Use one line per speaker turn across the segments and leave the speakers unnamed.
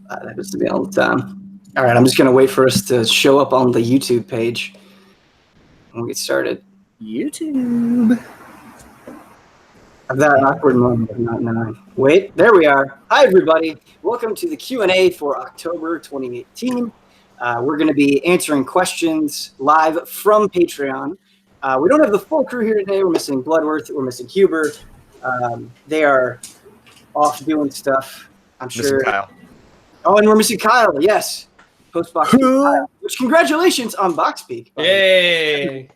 That happens to me all the time. All right, I'm just going to wait for us to show up on the YouTube page. We'll get started.
YouTube.
That awkward moment of not knowing. Wait, there we are. Hi, everybody. Welcome to the Q&A for October 2018. We're going to be answering questions live from Patreon. We don't have the full crew here today. We're missing Bloodworth. We're missing Huber. They are off doing stuff, I'm sure.
Missing Kyle.
Oh, and we're missing Kyle, yes. Post-box Kyle, which congratulations on BoxPeak.
Yay!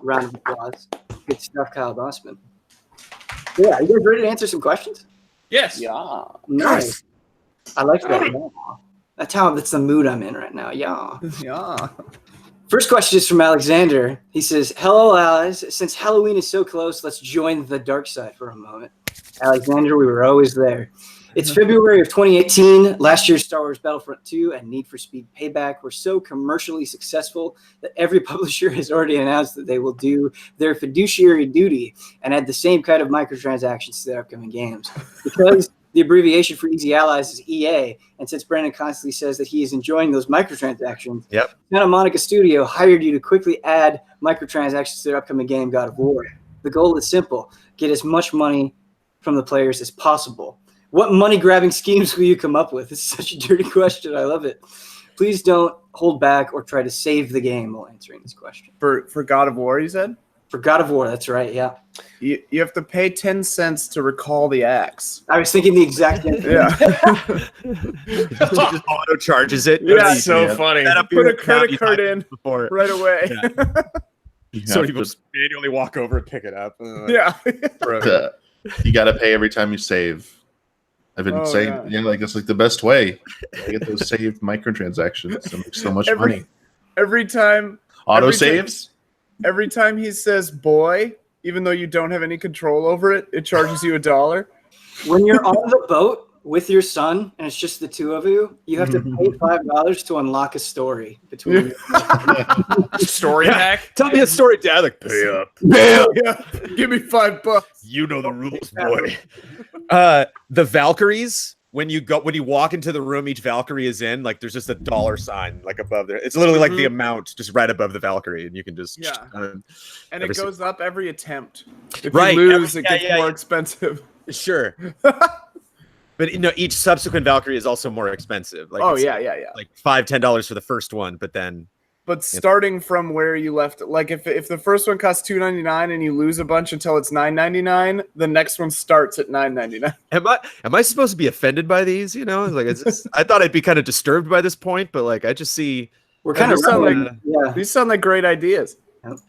Round of applause. Good stuff, Kyle Bossman. Yeah, you guys ready to answer some questions?
Yes.
Yeah.
Nice. I like that. Yeah. That's the mood I'm in right now. Yeah.
Yeah.
First question is from Alexander. He says, "Hello, allies. Since Halloween is so close, let's join the dark side for a moment." Alexander, we were always there. It's February of 2018. Last year's Star Wars Battlefront 2 and Need for Speed Payback were so commercially successful that every publisher has already announced that they will do their fiduciary duty and add the same kind of microtransactions to their upcoming games. Because the abbreviation for Easy Allies is EA, and since Brandon constantly says that he is enjoying those microtransactions, Santa Monica Studio hired you to quickly add microtransactions to their upcoming game, God of War. The goal is simple: get as much money from the players as possible. What money-grabbing schemes will you come up with? It's such a dirty question. I love it. Please don't hold back or try to save the game while answering this question.
For God of War, you said?
For God of War, that's right, yeah.
You have to pay 10 cents to recall the axe.
I was thinking the exact same thing.
Yeah.
Just auto charges it.
Yeah,
That's so funny.
Put a credit card in
before
right away.
Yeah. So people just manually walk over and pick it up.
Yeah.
You got to pay every time you save. I've been saying, it's like the best way to get those saved microtransactions. It makes so much money.
Every time.
Auto saves?
Every time he says boy, even though you don't have any control over it, it charges you $1.
When you're on the boat with your son and it's just the two of you, you have to pay $5 to unlock a story between you.
Story hack?
Tell me a story, Dad. Like, pay up.
Yeah. Give me $5.
You know the rules, boy.
The Valkyries, when you walk into the room each Valkyrie is in, like there's just a dollar sign like above there. It's literally like the amount just right above the Valkyrie, and you can just
and it goes up every attempt. If
right.
you lose, it gets more expensive.
Sure. But each subsequent Valkyrie is also more expensive. Like like $5-10 for the first one, but
starting from where you left, like if the first one costs $2.99 and you lose a bunch until it's $9.99, the next one starts at $9.99.
Am I supposed to be offended by these? I thought I'd be kind of disturbed by this point, but like I just see
these sound like great ideas.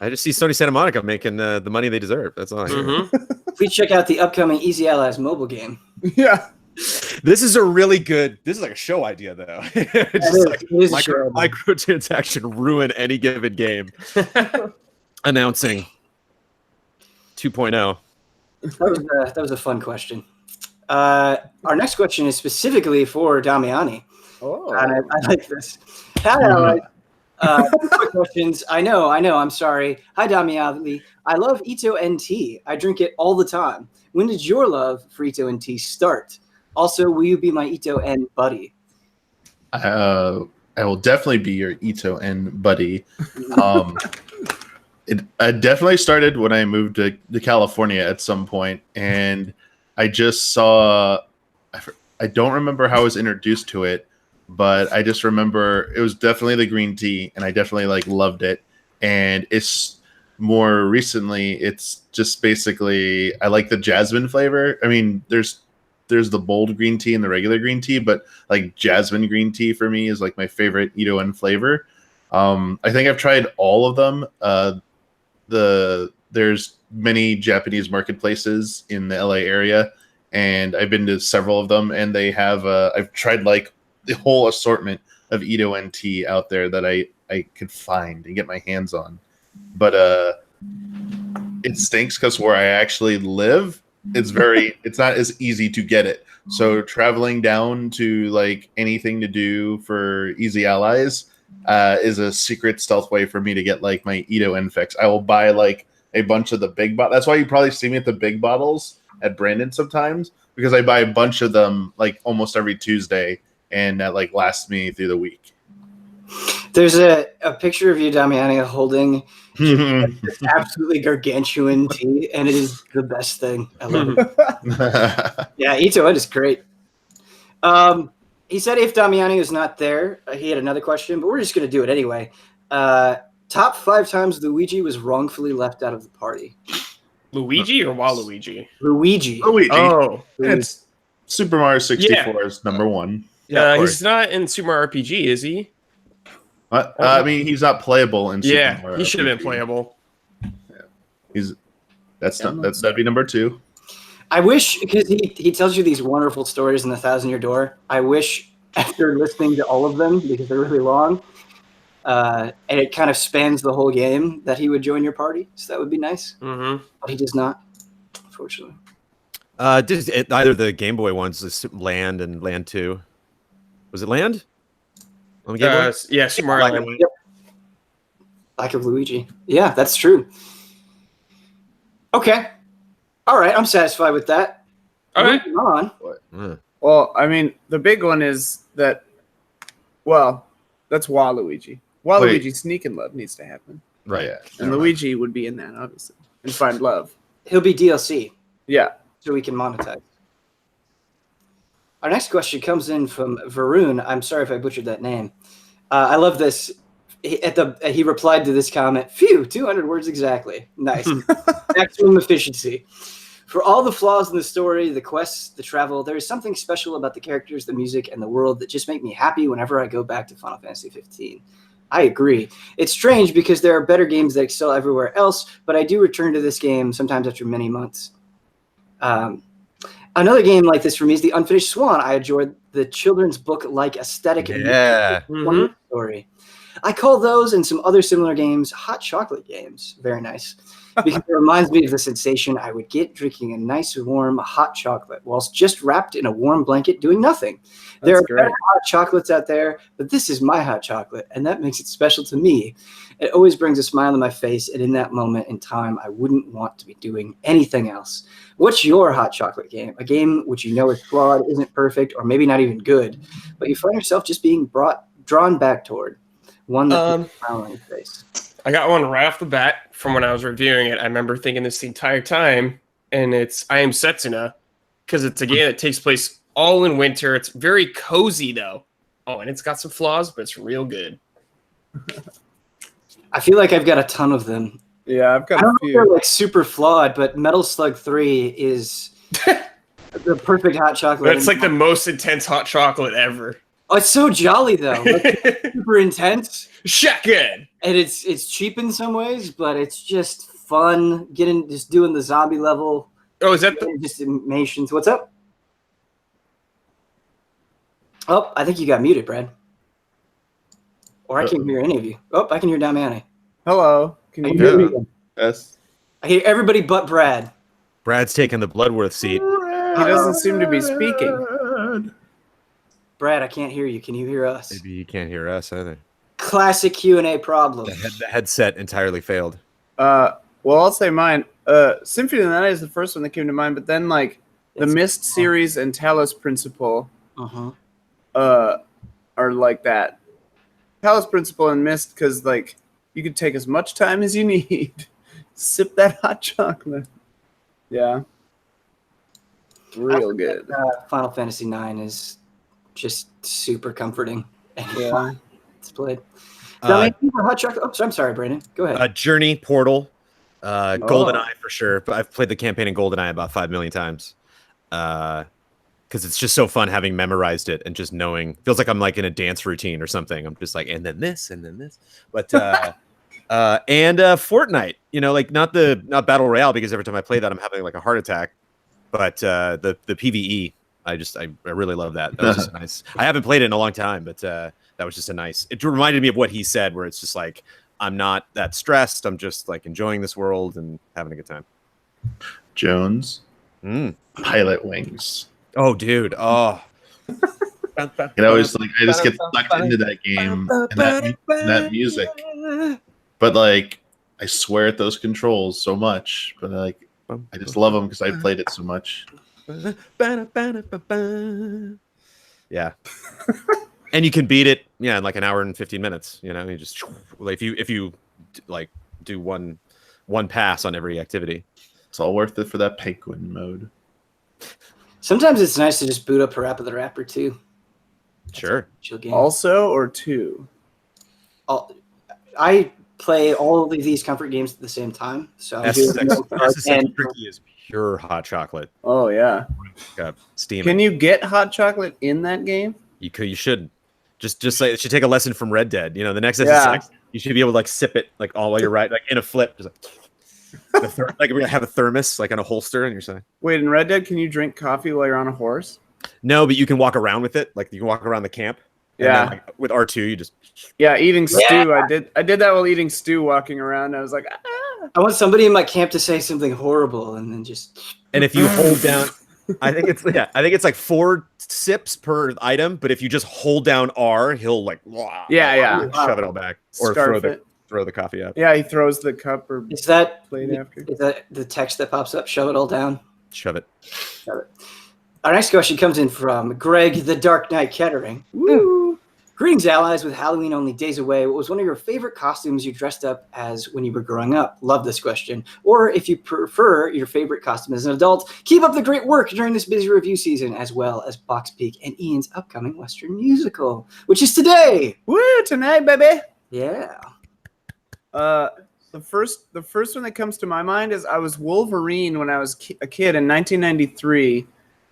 I just see Sony Santa Monica making the money they deserve. That's all I hear.
Please check out the upcoming Easy Allies mobile game.
Yeah.
This is like a show idea, though. Microtransaction ruin any given game. Announcing 2.0.
That was a fun question. Our next question is specifically for Damiani.
Oh,
I like this. Hi, quick questions. I know. I'm sorry. Hi, Damiani. I love Ito NT. I drink it all the time. When did your love for Ito NT start? Also, will you be my Ito N buddy?
I will definitely be your Ito N buddy. I definitely started when I moved to California at some point, and I just saw. I don't remember how I was introduced to it, but I just remember it was definitely the green tea, and I definitely loved it. And it's more recently, it's just basically I like the jasmine flavor. I mean, there's the bold green tea and the regular green tea, but like jasmine green tea for me is like my favorite Ito N flavor. I think I've tried all of them. There's many Japanese marketplaces in the LA area, and I've been to several of them, and they have I've tried like the whole assortment of Ito N tea out there that I could find and get my hands on. But it stinks because where I actually live, it's not as easy to get it. So traveling down to like anything to do for Easy Allies is a secret stealth way for me to get like my Ito N fix. I will buy like a bunch of the big bottles. That's why you probably see me at the big bottles at Brandon sometimes, because I buy a bunch of them like almost every Tuesday, and that like lasts me through the week.
There's a picture of you, Damiani, holding this absolutely gargantuan tea, and it is the best thing. I love it. Yeah, Ito, it is great. He said if Damiani was not there, he had another question, but we're just going to do it anyway. Top 5 times Luigi was wrongfully left out of the party.
Luigi or Waluigi?
Luigi.
Luigi.
Oh,
It's Super Mario 64 is number 1.
Yeah,
he's not in Super Mario RPG, is he?
I mean, he's not playable in Super Mario
He should have been
RPG.
playable.
That'd be number 2.
I wish, because he tells you these wonderful stories in the 1,000-Year Door. I wish, after listening to all of them, because they're really long, and it kind of spans the whole game, that he would join your party. So that would be nice.
Mm-hmm.
But he does not, unfortunately.
Either the Game Boy ones, is Land and Land 2. Was it Land? On the Game Boy?
Yeah, Super Mario Land.
Yep. Lack of Luigi. Yeah, that's true. Okay. All right, I'm satisfied with that.
All right.
Moving on.
Well, I mean, the big one is that. Well, that's Waluigi. Waluigi Sneak and Love needs to happen,
Right.
Yeah.
and Luigi would be in that, obviously, and Find Love.
He'll be DLC,
Yeah.
so we can monetize. Our next question comes in from Varun. I'm sorry if I butchered that name. I love this. He replied to this comment. Phew, 200 words exactly. Nice. Maximum efficiency. For all the flaws in the story, the quests, the travel, there is something special about the characters, the music, and the world that just make me happy whenever I go back to Final Fantasy 15. I agree. It's strange because there are better games that excel everywhere else, but I do return to this game sometimes after many months. Another game like this for me is The Unfinished Swan. I enjoyed the children's book-like aesthetic and story. I call those and some other similar games hot chocolate games. Very nice. Because it reminds me of the sensation I would get drinking a nice warm hot chocolate whilst just wrapped in a warm blanket doing nothing. There are better hot chocolates out there, but this is my hot chocolate, and that makes it special to me. It always brings a smile on my face, and in that moment in time, I wouldn't want to be doing anything else. What's your hot chocolate game? A game which you know is flawed, isn't perfect, or maybe not even good, but you find yourself just being drawn back toward. One that puts a smile on your face.
I got one right off the bat from when I was reviewing it. I remember thinking this the entire time, and it's I Am Setsuna, because it's a game that takes place all in winter. It's very cozy, though. Oh, and it's got some flaws, but it's real good.
I feel like I've got a ton of them.
Yeah, I've got
I don't
a
know if
few.
they're like super flawed, but Metal Slug 3 is the perfect hot chocolate.
It's like the most intense hot chocolate ever.
Oh, it's so jolly though. Like, it's super intense.
Shotgun.
And it's cheap in some ways, but it's just fun just doing the zombie level.
Oh, is that
just animations? What's up? Oh, I think you got muted, Brad. Or I can't hear any of you. Oh, I can hear Damiani.
Hello. Can
I
you
can hear
hear me?
me.
Yes.
I hear everybody but Brad.
Brad's taking the Bloodworth seat.
He doesn't seem to be speaking.
Brad, I can't hear you. Can you hear us?
Maybe you can't hear us either.
Classic Q&A problem.
The headset entirely failed.
Well, I'll say mine. Symphony of the Night is the first one that came to mind, but then like the Myst series and Talos Principle are like that. Talos Principle and Myst, because like you could take as much time as you need. Sip that hot chocolate. Yeah. Real good.
Final Fantasy IX is just super comforting. And
Yeah.
fun. It's played. Hot chocolate. Oh, I'm sorry, Brandon. Go ahead.
Journey, Portal, GoldenEye for sure. But I've played the campaign in GoldenEye about 5 million times. Because it's just so fun having memorized it and just knowing. Feels like I'm like in a dance routine or something. I'm just like, and then this, and then this. But and Fortnite. You know, like not Battle Royale, because every time I play that, I'm having like a heart attack. But the PvE, I really love that. That was just nice. I haven't played it in a long time, but that was just a nice. It reminded me of what he said, where it's just like I'm not that stressed. I'm just like enjoying this world and having a good time.
Jones. Pilot Wings.
Oh, dude. Oh.
It always like I just get sucked into that game and that music. But like I swear at those controls so much, but like I just love them because I played it so much.
Yeah. And you can beat it, in like an hour and 15 minutes. You know, you just like if you like do one pass on every activity.
It's all worth it for that penguin mode.
Sometimes it's nice to just boot up Parappa the Rapper too.
Sure.
Also, or 2?
I play all of these comfort games at the same time. So
SSX Tricky is pure hot chocolate.
Oh yeah.
Steam.
Can you get hot chocolate in that game?
You should. Just like, it should take a lesson from Red Dead. You know, the next SSX, you should be able to like sip it like all while you're like in a flip, just like we're gonna have a thermos like on a holster, and you're saying.
Wait, in Red Dead, can you drink coffee while you're on a horse?
No, but you can walk around with it. Like you can walk around the camp. And then, like, with R2, you just.
Yeah, eating stew. I did that while eating stew, walking around. I was like, ah.
I want somebody in my camp to say something horrible, and then just.
And if you hold down, I think it's like 4 sips per item. But if you just hold down R, he'll like. Shove it all back or throw the coffee out.
Yeah, he throws the cup or
is that
plate after.
Is that the text that pops up? Shove it all down.
Shove it.
Our next question comes in from Greg the Dark Knight Kettering.
Woo!
Greetings, allies, with Halloween only days away. What was one of your favorite costumes you dressed up as when you were growing up? Love this question. Or if you prefer your favorite costume as an adult, keep up the great work during this busy review season, as well as Box Peak and Ian's upcoming Western musical, which is today.
Woo, tonight, baby.
Yeah.
The first one that comes to my mind is I was Wolverine when I was a kid in 1993.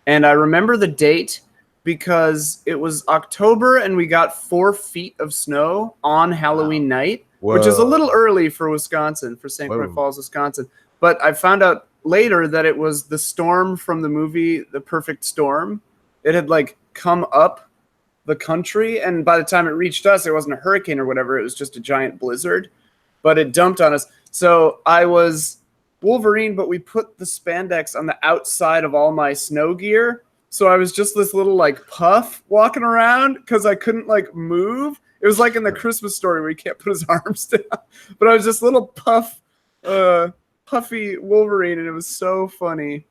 And I remember the date because it was October and we got 4 feet of snow on Halloween night, which is a little early for Wisconsin, for St. Croix Falls, Wisconsin. But I found out later that it was the storm from the movie The Perfect Storm. It had like come up the country, and by the time it reached us, it wasn't a hurricane or whatever. It was just a giant blizzard, but it dumped on us. So I was Wolverine, but we put the spandex on the outside of all my snow gear. So I was just this little like puff walking around because I couldn't like move. It was like in the Christmas Story where he can't put his arms down. But I was just little puffy Wolverine, and it was so funny.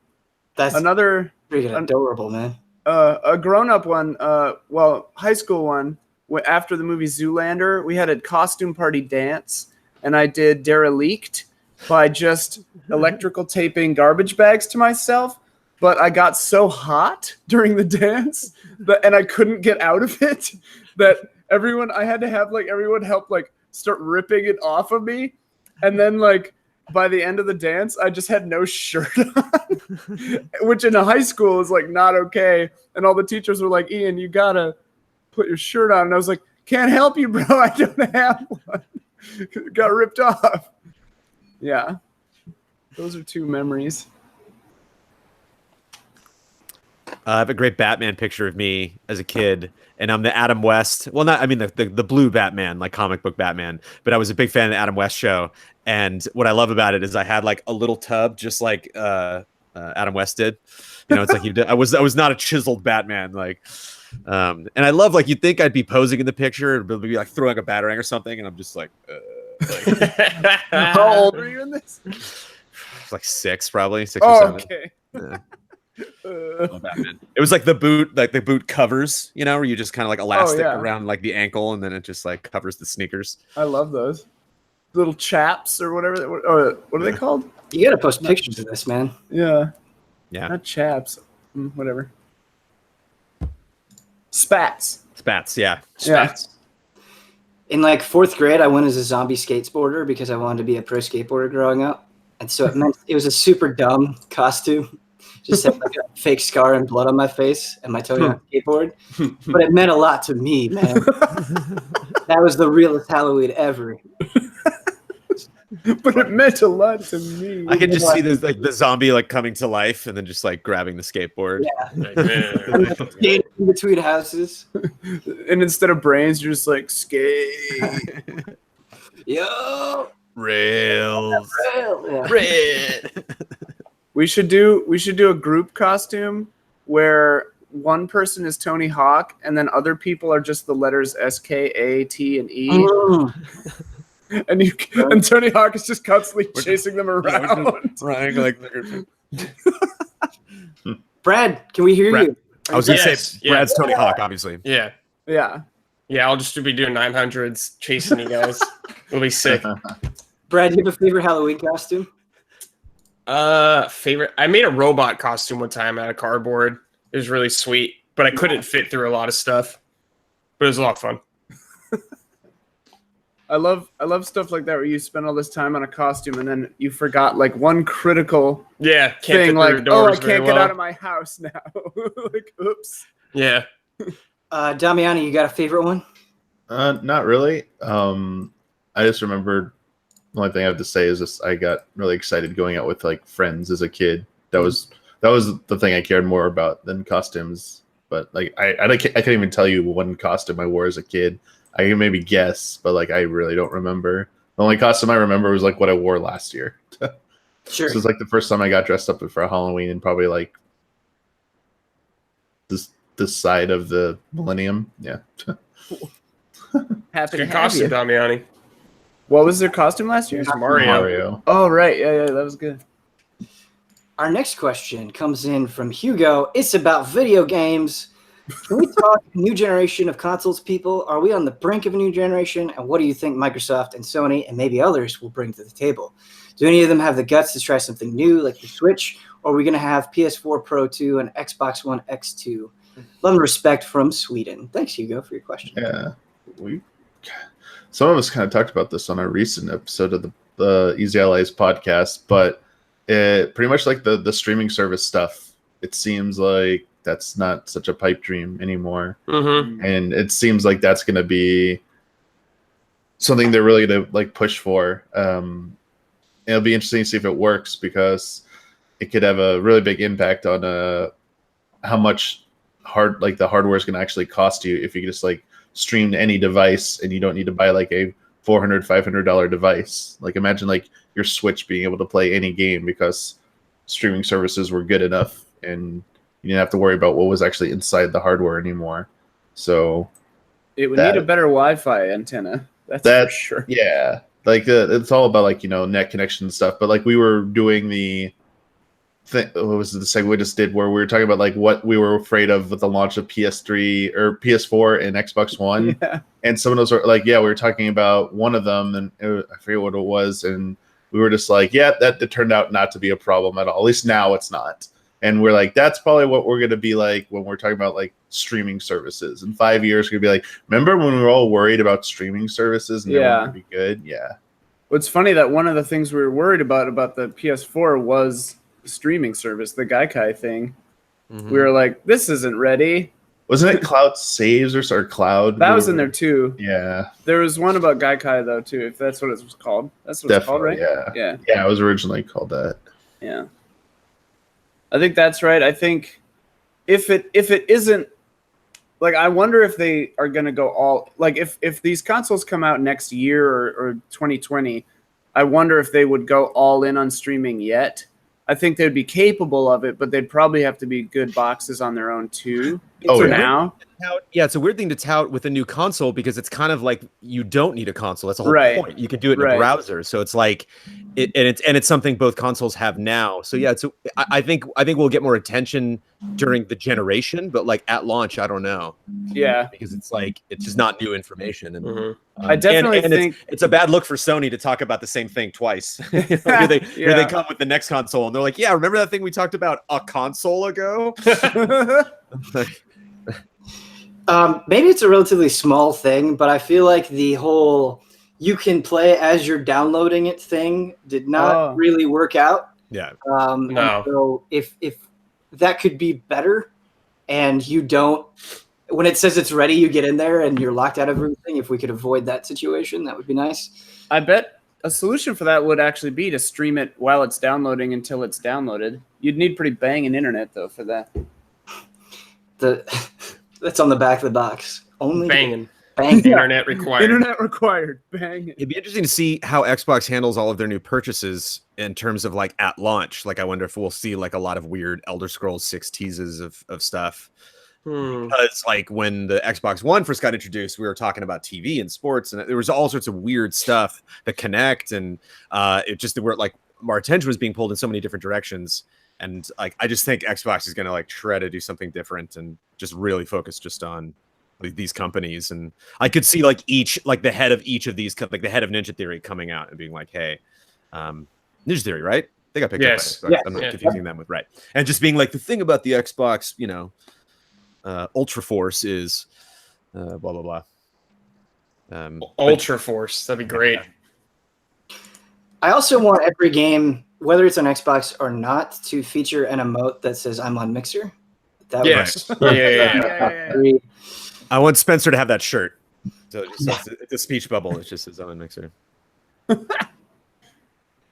That's
another
freaking adorable, man.
A grown-up one, high school one. After the movie Zoolander, we had a costume party dance, and I did Derelict by just electrical taping garbage bags to myself, but I got so hot during the dance and I couldn't get out of it that I had to have like everyone help like start ripping it off of me, and then like by the end of the dance I just had no shirt on, which in a high school is like not okay, and all the teachers were like, Ian, you gotta put your shirt on, and I was like, can't help you, bro, I don't have one. Got ripped off. Yeah, those are 2 memories.
I have a great Batman picture of me as a kid, and I'm the Adam West. Well, the blue Batman, like comic book Batman. But I was a big fan of the Adam West show, and what I love about it is I had like a little tub, just like Adam West did. You know, it's like I was not a chiseled Batman, like. And I love like you'd think I'd be posing in the picture, but be like throwing a batarang or something, and I'm just like.
How old were you in this?
Like 6, probably 6 or 7.
Okay.
Yeah. It was like the boot covers, you know, where you just kind of like elastic around like the ankle, and then it just like covers the sneakers.
I love those little chaps or whatever. Or what are they called?
You gotta post pictures of this, man.
Yeah.
Not
chaps. Whatever. Spats.
Yeah.
Spats.
In like 4th grade, I went as a zombie skateboarder because I wanted to be a pro skateboarder growing up. And so it was a super dumb costume. Just had like a fake scar and blood on my face and my toe on a skateboard. But it meant a lot to me, man. That was the realest Halloween ever.
But it meant a lot to me.
I could just see this, like the zombie like coming to life and then just like grabbing the skateboard.
Yeah. In between houses.
And instead of brains, you're just like skate.
Yo.
Rails.
Yeah.
Red.
We should do a group costume where one person is Tony Hawk and then other people are just the letters S, K, A, T, and E. And Tony Hawk is just constantly chasing them around.
Running like
Brad, can we hear you?
I was gonna say Brad's Tony Hawk, obviously.
Yeah.
Yeah.
Yeah, I'll just be doing 900s chasing you guys. It'll be sick.
Brad, do you have a favorite Halloween costume?
Favorite. I made a robot costume one time out of cardboard. It was really sweet, but I couldn't fit through a lot of stuff. But it was a lot of fun.
I love stuff like that where you spend all this time on a costume and then you forgot like one critical thing, like, I can't get out of my house now. Like, oops.
Yeah.
Damiani, you got a favorite one?
Not really. I just remembered the only thing I have to say is just I got really excited going out with like friends as a kid. That was the thing I cared more about than costumes. But like I can't even tell you one costume I wore as a kid. I can maybe guess, but like I really don't remember. The only costume I remember was like what I wore last year.
Sure.
This was like the first time I got dressed up for Halloween and probably like this side of the millennium. Yeah.
Happy to
Good
have
costume,
you.
Damiani.
What was their costume last year?
It was Mario.
Oh, right. Yeah, that was good.
Our next question comes in from Hugo. It's about video games. Can we talk new generation of consoles, people? Are we on the brink of a new generation? And what do you think Microsoft and Sony and maybe others will bring to the table? Do any of them have the guts to try something new like the Switch? Or are we going to have PS4 Pro 2 and Xbox One X2? Love and respect from Sweden. Thanks, Hugo, for your question.
Yeah. Some of us kind of talked about this on a recent episode of the Easy Allies podcast, but pretty much like the streaming service stuff, it seems like that's not such a pipe dream anymore.
Mm-hmm.
And it seems like that's going to be something they're really going to like push for. It'll be interesting to see if it works because it could have a really big impact on how much the hardware is going to actually cost you if you just like stream to any device and you don't need to buy like a $400-$500 device. Like imagine like your Switch being able to play any game because streaming services were good enough and you didn't have to worry about what was actually inside the hardware anymore. So
it would need a better Wi-Fi antenna. That's for sure.
Yeah. Like it's all about like, net connection and stuff. But like we were doing the thing, what was the segue we just did where we were talking about like what we were afraid of with the launch of PS3 or PS4 and Xbox One.
Yeah.
And some of those were like, we were talking about one of them and I forget what it was. And we were just like, that turned out not to be a problem at all. At least now it's not. And we're like, that's probably what we're going to be like when we're talking about like streaming services. In 5 years, we're going to be like, remember when we were all worried about streaming services and they were going to be good? Yeah.
What's funny that one of the things we were worried about the PS4 was the streaming service, the Gaikai thing. Mm-hmm. We were like, this isn't ready.
Wasn't it Cloud Saves or Cloud?
That was in there too.
Yeah.
There was one about Gaikai though too, if that's what it was called. That's what it's called, right?
Yeah. Yeah, it was originally called that.
Yeah. I think that's right. I think if it isn't, like, I wonder if they are going to go all, like, if these consoles come out next year or 2020, I wonder if they would go all in on streaming yet. I think they'd be capable of it, but they'd probably have to be good boxes on their own too. Now.
Yeah, it's a weird thing to tout with a new console because it's kind of like you don't need a console. That's the whole point. You can do it in a browser. So it's like, it's something both consoles have now. So yeah, I think we'll get more attention during the generation, but like at launch, I don't know.
Yeah,
because it's like it's just not new information. And
I definitely think
it's a bad look for Sony to talk about the same thing twice. Here they come with the next console, and they're like, "Yeah, remember that thing we talked about a console ago?"
Maybe it's a relatively small thing, but I feel like the whole you can play as you're downloading it thing did not really work out.
Yeah.
No.
So if that could be better and you don't, when it says it's ready, you get in there and you're locked out of everything. If we could avoid that situation, that would be nice.
I bet a solution for that would actually be to stream it while it's downloading until it's downloaded. You'd need pretty banging internet though for that.
That's on the back of the box. Only
banging.
Internet
required.
Internet required. Bang.
It'd be interesting to see how Xbox handles all of their new purchases in terms of like at launch. Like I wonder if we'll see like a lot of weird Elder Scrolls 6 teases of stuff. Because like when the Xbox One first got introduced, we were talking about TV and sports, and there was all sorts of weird stuff that connect, and it just where like our attention was being pulled in so many different directions. And like I just think Xbox is going to like try to do something different and just really focus just on these companies, and I could see like the head of each of these, like the head of Ninja Theory coming out and being like, "Hey, Ninja Theory, right? They got picked up by Xbox.
Yes.
I'm not confusing them with right." And just being like, the thing about the Xbox, Ultra Force is blah blah blah.
Ultra Force, that'd be great.
I also want every game, whether it's on Xbox or not, to feature an emote that says "I'm on Mixer." That
Yes. Yeah.
I want Spencer to have that shirt. So it's a speech bubble. It just says "I'm on Mixer."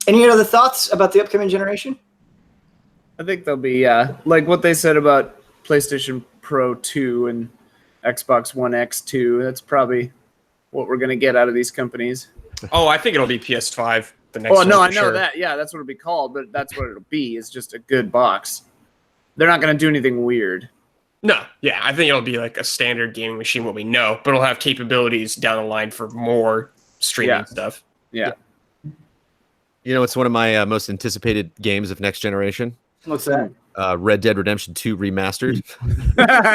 Any other thoughts about the upcoming generation?
I think they'll be like what they said about PlayStation Pro 2 and Xbox One X2. That's probably what we're gonna get out of these companies.
Oh, I think it'll be PS5. The next
Oh no,
one
I
for
know
sure.
that. Yeah, that's what it'll be called, but that's what it'll be. It's just a good box. They're not gonna do anything weird.
No, yeah, I think it'll be like a standard gaming machine, what we know, but it'll have capabilities down the line for more streaming stuff.
Yeah.
It's one of my most anticipated games of next generation.
What's that?
Red Dead Redemption 2 remastered.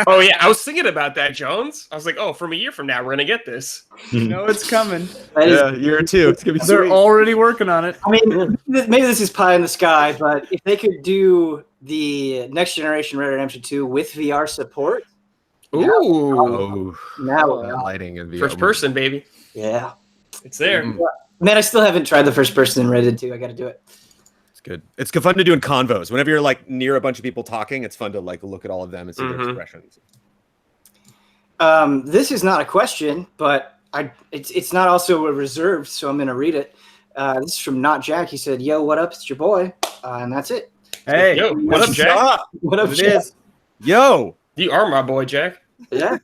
Oh yeah, I was thinking about that, Jones. I was like, oh, from a year from now, we're gonna get this.
You know it's coming.
Year 2. It's gonna be
They're
sweet.
already working on it.
I mean, maybe this is pie in the sky, but if they could do the next generation Red Dead Redemption 2 with VR support,
Ooh,
now
lighting and VR.
first person, baby,
yeah.
it's there.
Man, I still haven't tried the first person in Red Dead 2. I got to do it.
It's good. It's fun to do in convos. Whenever you're like near a bunch of people talking, it's fun to like look at all of them and see their expressions.
This is not a question, but it's not also a reserved, so I'm going to read it. This is from Not Jack. He said, "Yo, what up? It's your boy," and that's it.
Hey,
Yo, what up, Jack?
What up,
it
Jack?
is.
Yo,
You are my boy, Jack.
Yeah.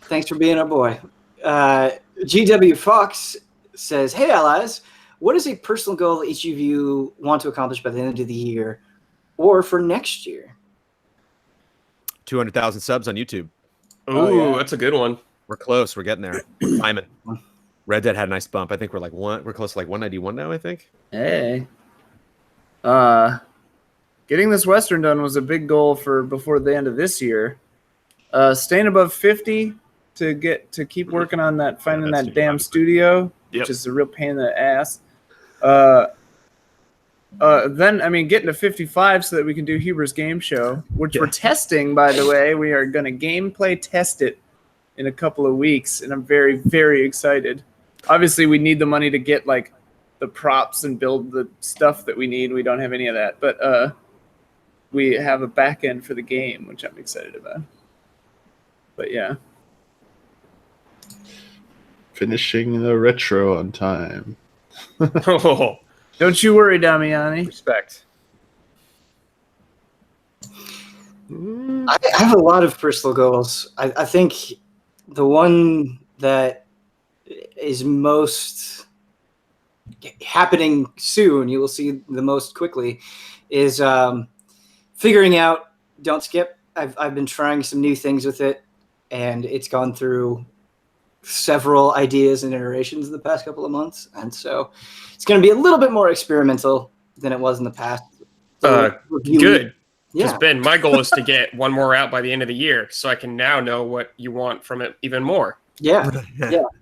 Thanks for being our boy. GW Fox says, "Hey, allies, what is a personal goal that each of you want to accomplish by the end of the year or for next year?"
200,000 subs on YouTube.
Ooh, that's a good one.
We're close. We're getting there. Climbing. Red Dead had a nice bump. I think we're close to like 191 now, I think.
Hey. Getting this Western done was a big goal for before the end of this year. Staying above 50 to keep working on that, finding that damn studio, which is a real pain in the ass. Then, I mean, getting to 55 so that we can do Huber's Game Show, which we're testing, by the way. We are going to gameplay test it in a couple of weeks, and I'm very, very excited. Obviously, we need the money to get, like, the props and build the stuff that we need. We don't have any of that, but we have a back end for the game, which I'm excited about. But, yeah.
Finishing the retro on time.
Oh,
Don't you worry, Damiani.
Respect.
I have a lot of personal goals. I think the one that is most happening soon, you will see the most quickly, is figuring out Don't Skip. I've been trying some new things with it, and it's gone through several ideas and iterations in the past couple of months, and so it's going to be a little bit more experimental than it was in the past. So
good.
Yeah.
Because Ben, my goal is to get one more out by the end of the year, so I can now know what you want from it even more.
Yeah.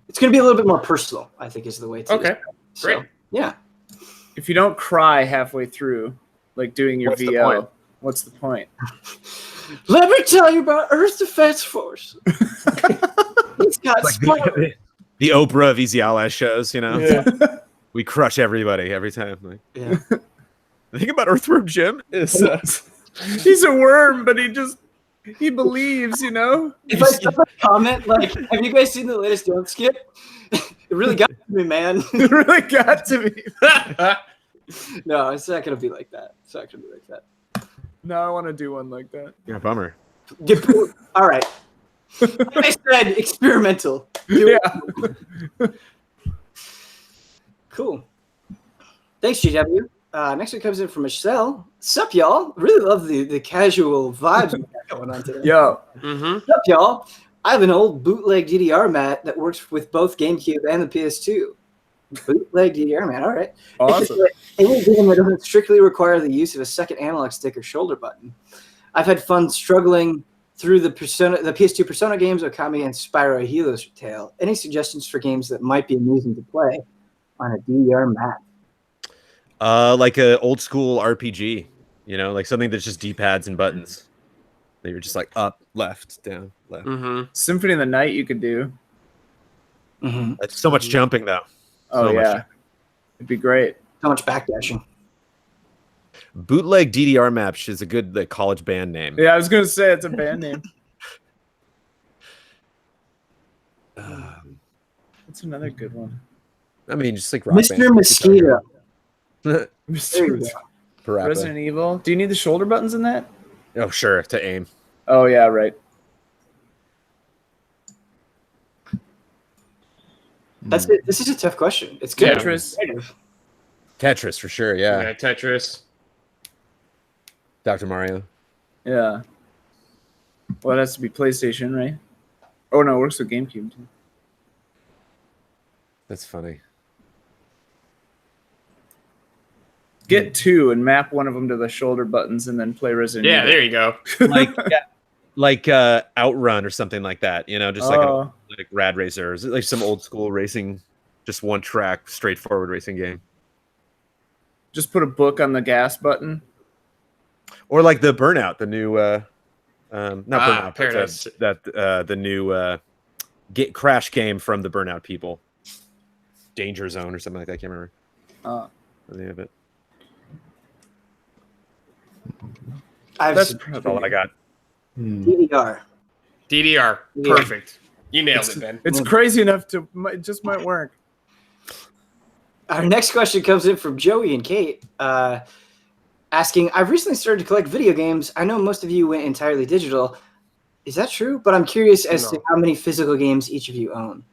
It's going to be a little bit more personal, I think, is the way to
Okay,
so,
great.
Yeah.
If you don't cry halfway through, like doing your
What's the
VO,
point?
what's the point?
Let me tell you about Earth Defense Force. It's got
The Oprah of Easy Allies shows,
Yeah.
We crush everybody every time. Like,
Yeah.
the thing about Earthworm Jim is
He's a worm, but he believes,
If I stop a comment, like, have you guys seen the latest Don't Skip? It really got to me, man.
It really got to me.
No, it's not going to be like that. It's not going to be like that.
No, I want to do one like that.
yeah, bummer.
All right. Like I said, experimental. Do it. Cool. Thanks, GW. Next one comes in from Michelle. Sup, y'all? Really love the casual vibes we got going on today.
Yo.
Mm-hmm.
Sup, y'all? I have an old bootleg DDR mat that works with both GameCube and the PS2. Bootleg DDR mat, all right.
Awesome.
Any game that doesn't strictly require the use of a second analog stick or shoulder button. I've had fun struggling through the PS2 Persona games, Okami, and Spyro Heroes Tale. Any suggestions for games that might be amusing to play on a DDR map?
Like a old school RPG, like something that's just D-pads and buttons. That you're just like up, left, down, left.
Mm-hmm.
Symphony of the Night you could do.
Mm-hmm.
That's so much jumping though.
Oh
So much
yeah,
jumping.
it'd be great.
So much backdashing.
Bootleg DDR Maps is a good college band name.
Yeah, I was gonna say it's a band name. That's another good one.
I mean, just like rock
Mr.
band.
Mosquito. There you
Mr.
go.
Parappa.
Resident Evil. Do you need the shoulder buttons in that?
Oh, sure, to aim.
Oh yeah, right.
That's it. This is a tough question. It's good.
Tetris.
Tetris for sure, yeah.
Tetris.
Dr. Mario.
Yeah. Well, it has to be PlayStation, right? Oh no, it works with GameCube too.
That's funny.
Get two and map one of them to the shoulder buttons, and then play Resident Evil.
Yeah, there you go.
Like Outrun or something like that, just like
Oh.
like Rad Racer, or like some old school racing, just one track, straightforward racing game.
Just put a book on the gas button.
Or like the Burnout, the new not Burnout,
Paradise.
but the new Crash game from the Burnout people. Danger Zone or something like that. I can't remember the name of it.
That's
That's all I got.
DDR.
DDR.
Yeah.
Perfect. You nailed it, Ben.
It's crazy enough to it just might work.
Our next question comes in from Joey and Kate, asking, I've recently started to collect video games. I know most of you went entirely digital. Is that true? But I'm curious as to how many physical games each of you own.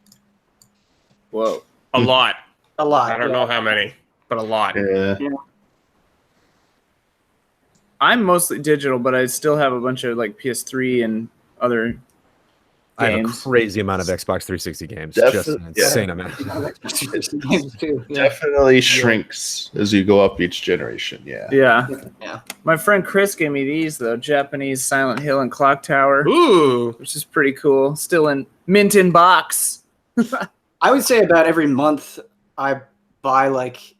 Whoa.
A lot.
A lot.
I don't know how many, but a lot.
Yeah.
I'm mostly digital, but I still have a bunch of like PS3 and other
I have a
games.
crazy amount of Xbox 360 games.
Defi-
Just an
yeah.
insane amount.
Games too. Yeah.
Definitely shrinks as you go up each generation. Yeah.
Yeah. My friend Chris gave me these though, Japanese Silent Hill and Clock Tower,
Ooh.
which is pretty cool. Still in mint in box.
I would say about every month I buy like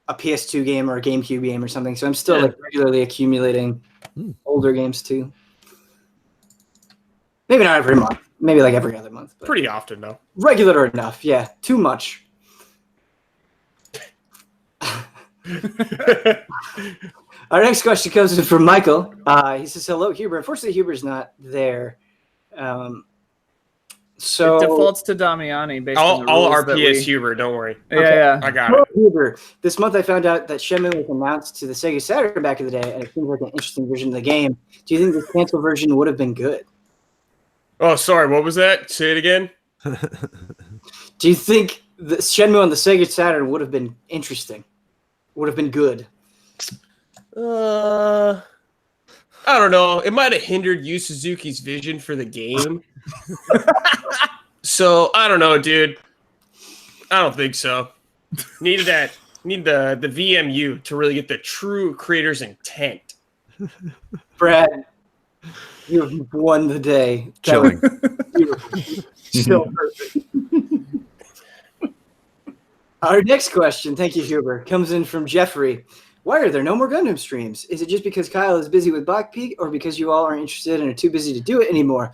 a PS2 game or a GameCube game or something. So I'm still like regularly accumulating older games too. Maybe not every month. Maybe like every other month. But
Pretty often, though.
regular enough. Yeah. Too much. Our next question comes in from Michael. He says, hello, Huber. Unfortunately, Huber's not there. So
It defaults to Damiani based
I'll
on the rules that
RPS
we...
Huber, don't worry.
Yeah.
I got
Hello,
it.
Huber. This month I found out that Shenmue was announced to the Sega Saturn back in the day, and it seems like an interesting version of the game. Do you think this cancel version would have been good?
Oh, sorry. What was that? Say it again.
Do you think the Shenmue on the Sega Saturn would have been interesting? Would have been good?
I don't know. It might have hindered Yu Suzuki's vision for the game. So I don't know, dude. I don't think so. Need the VMU to really get the true creator's intent.
Brad, you have won the day. That
Chilling.
was beautiful. Still perfect. Our next question, thank you, Huber, comes in from Jeffrey. Why are there no more Gundam streams? Is it just because Kyle is busy with Black Peak, or because you all aren't interested and are too busy to do it anymore?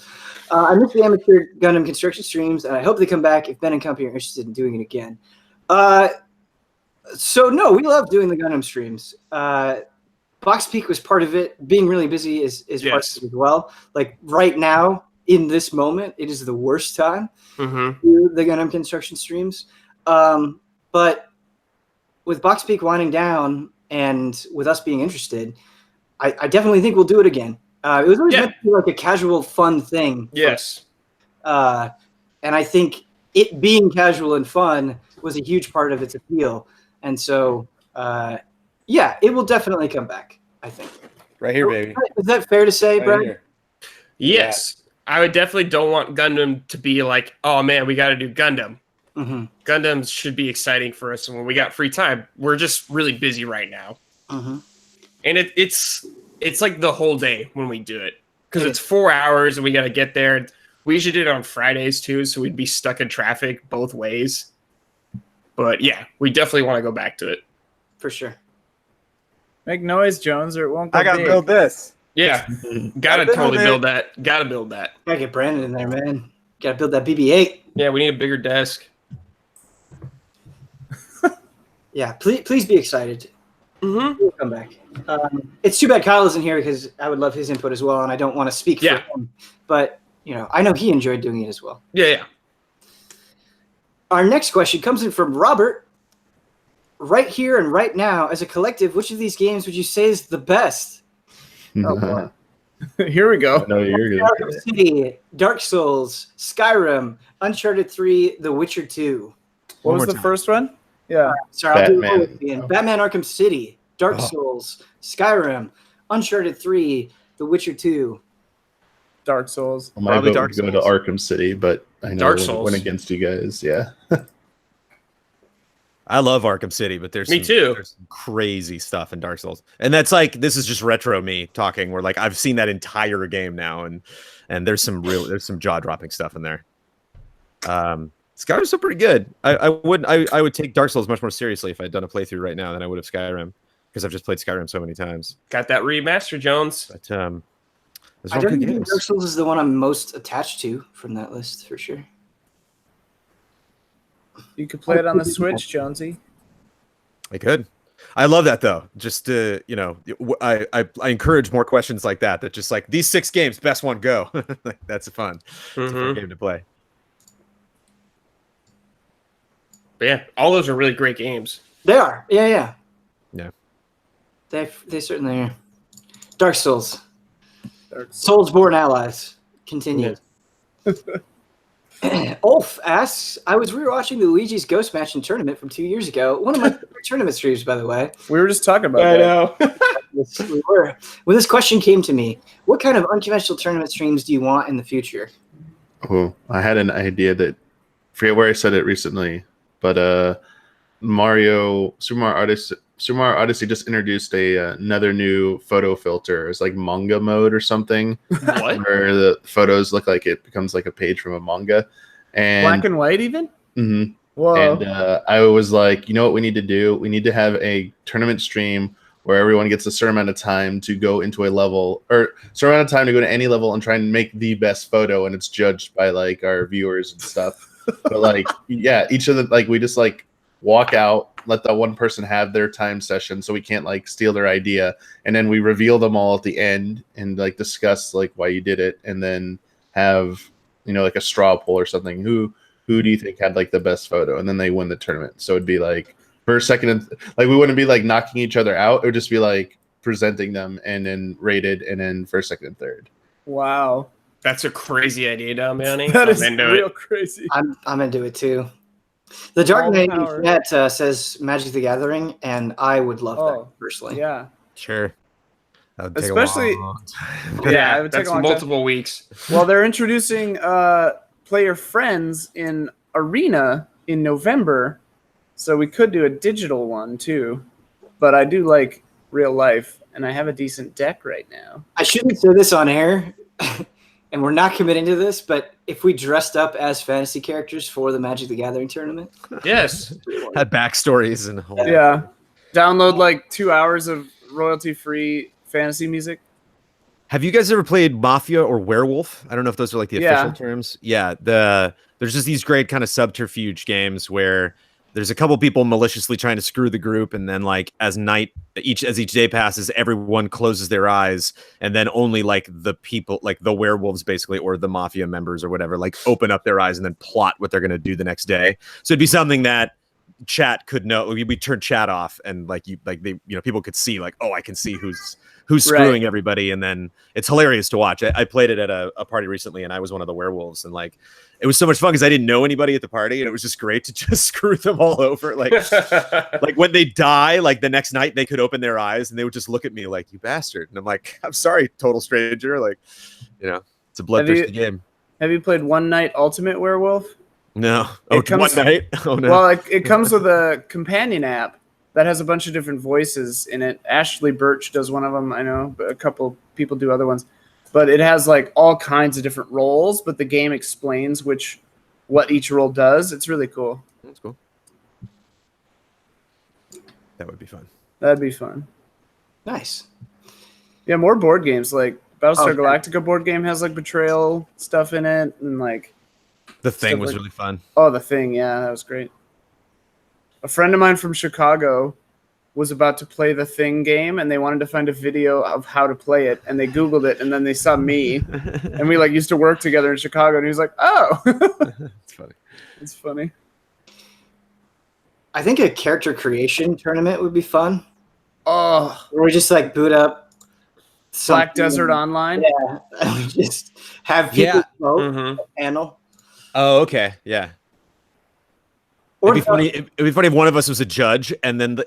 I miss the amateur Gundam construction streams, and I hope they come back if Ben and company are interested in doing it again. So no, we love doing the Gundam streams. Box Peak was part of it. Being really busy is part of it as well. Like right now, in this moment, it is the worst time to do the Gundam construction streams. But with Box Peak winding down and with us being interested, I definitely think we'll do it again. It was always meant to be like a casual, fun thing.
Yes.
And I think it being casual and fun was a huge part of its appeal. And so, yeah, it will definitely come back, I think.
Right here, baby.
Is that fair to say,
Right
Brad?
here.
Yes. I would definitely don't want Gundam to be like, oh man, we got to do Gundam.
Mm-hmm.
Gundams should be exciting for us, and when we got free time, we're just really busy right now.
Mm-hmm.
And it's like the whole day when we do it. because it's 4 hours and we got to get there. We usually did it on Fridays too, so we'd be stuck in traffic both ways. But yeah, we definitely want to go back to it.
For sure.
Make noise, Jones, or it won't go
I gotta
big.
build this.
Yeah, gotta
build
totally
it.
build that. Gotta build that.
Gotta get Brandon in there, man. Gotta build that BB-8.
Yeah, we need a bigger desk.
Yeah, please be excited.
Mm-hmm.
We'll come back. It's too bad Kyle isn't here because I would love his input as well, and I don't want to speak for him. But, I know he enjoyed doing it as well.
Yeah.
Our next question comes in from Robert. Right here and right now, as a collective, which of these games would you say is the best?
Oh, boy. Here we go.
No, you're good.
Arkham City, Dark Souls, Skyrim, Uncharted 3, The Witcher 2.
What was the first one? Yeah.
Sorry, I'll do
Batman.
it again. Batman Arkham City, Dark Souls, Skyrim, Uncharted 3, The Witcher 2.
Dark Souls.
Well, my
Probably
vote
Dark
would go to
Souls.
Arkham City, but I know
Dark
it
Souls.
went against you guys. Yeah.
I love Arkham City, but there's
Me too.
There's some crazy stuff in Dark Souls, and that's like this is just retro me talking. Where like I've seen that entire game now, and there's some jaw dropping stuff in there. Skyrim's still pretty good. I would take Dark Souls much more seriously if I'd done a playthrough right now than I would have Skyrim, because I've just played Skyrim so many times.
Got that remaster, Jones.
But those
I
are all
don't
good
think
games.
Dark Souls is the one I'm most attached to from that list, for sure.
You could play it on the Switch, Jonesy.
I could. I love that though. Just I encourage more questions like that. That just like these 6 games, best one go. Like, that's fun. It's a fun game to play.
But yeah, all those are really great games.
They are. Yeah.
Yeah.
They certainly are. Dark Souls.
Dark Souls.
Soulsborne Allies. Continued. Ulf asks, I was rewatching the Luigi's Ghost Match and tournament from 2 years ago. One of my favorite tournament streams, by the way.
We were just talking about that.
know.
Yes, we were. When this question came to me, what kind of unconventional tournament streams do you want in the future?
Oh, I had an idea that forget where I said it recently, but Super Mario Odyssey just introduced another new photo filter. It's like manga mode or something.
What?
Where the photos look like it becomes like a page from a manga. And
Black and white, even?
Mhm.
Whoa.
And I was like, you know what we need to do? We need to have a tournament stream where everyone gets a certain amount of time to go into a level, or certain amount of time to go to any level and try and make the best photo, and it's judged by like our viewers and stuff. But like, yeah, each of the like we just like walk out, let that one person have their time session, so we can't like steal their idea, and then we reveal them all at the end and like discuss like why you did it, and then have like a straw poll or something. Who do you think had like the best photo, and then they win the tournament. So it'd be like first, second, and like we wouldn't be like knocking each other out. It would just be like presenting them and then rated, and then first, second, and third.
Wow.
That's a crazy idea, Damiani.
That is
into
real
it.
crazy.
I'm into it too. The Dark
All
Knight
power.
in chat says Magic the Gathering, and I would love that personally.
Yeah.
Sure. That would take
Especially-
a long time.
Yeah, it would take
that's
a long time.
multiple weeks.
Well, they're introducing player friends in Arena in November, so we could do a digital one too. But I do like real life, and I have a decent deck right now.
I shouldn't say this on air, and we're not committing to this, but if we dressed up as fantasy characters for the Magic the Gathering tournament,
Yes.
Had backstories and whole.
Yeah. Download like 2 hours of royalty-free fantasy music.
Have you guys ever played Mafia or Werewolf? I don't know if those are like the official terms. Yeah, there's just these great kind of subterfuge games where there's a couple people maliciously trying to screw the group, and then like as each day passes, everyone closes their eyes, and then only like the people, like the werewolves basically, or the mafia members or whatever, like open up their eyes and then plot what they're gonna do the next day. So it'd be something that chat could know. We turn chat off, and people could see like, oh, I can see who's screwing everybody, and then it's hilarious to watch. I played it at a party recently, and I was one of the werewolves, and like it was so much fun because I didn't know anybody at the party, and it was just great to just screw them all over. Like when they die, like the next night they could open their eyes and they would just look at me like, you bastard, and I'm like, I'm sorry, total stranger. Like, it's a bloodthirsty game.
Have you played One Night Ultimate Werewolf?
No.
One
night. Oh no.
Well, it comes with a companion app that has a bunch of different voices in it. Ashley Birch does one of them, I know, but a couple people do other ones. but it has like all kinds of different roles, but the game explains what each role does. It's really cool.
That's cool. That would be fun.
That'd be fun.
Nice.
Yeah, more board games. Like Battlestar
Okay.
Galactica board game has like betrayal stuff in it, and like
The Thing
Stuff
was
like-
really fun.
oh, The Thing. Yeah, that was great. A friend of mine from Chicago was about to play the Thing game, and they wanted to find a video of how to play it, and they Googled it, and then they saw me, and we like used to work together in Chicago, and he was like, "Oh,
It's funny.
it's funny."
I think a character creation tournament would be fun.
Oh,
Where we just like boot up
Black
something.
Desert Online.
Yeah, we just have people
Yeah.
vote
Mhm.
a panel.
Oh, okay, yeah.
Or
It'd be funny. It'd be funny if one of us was a judge and then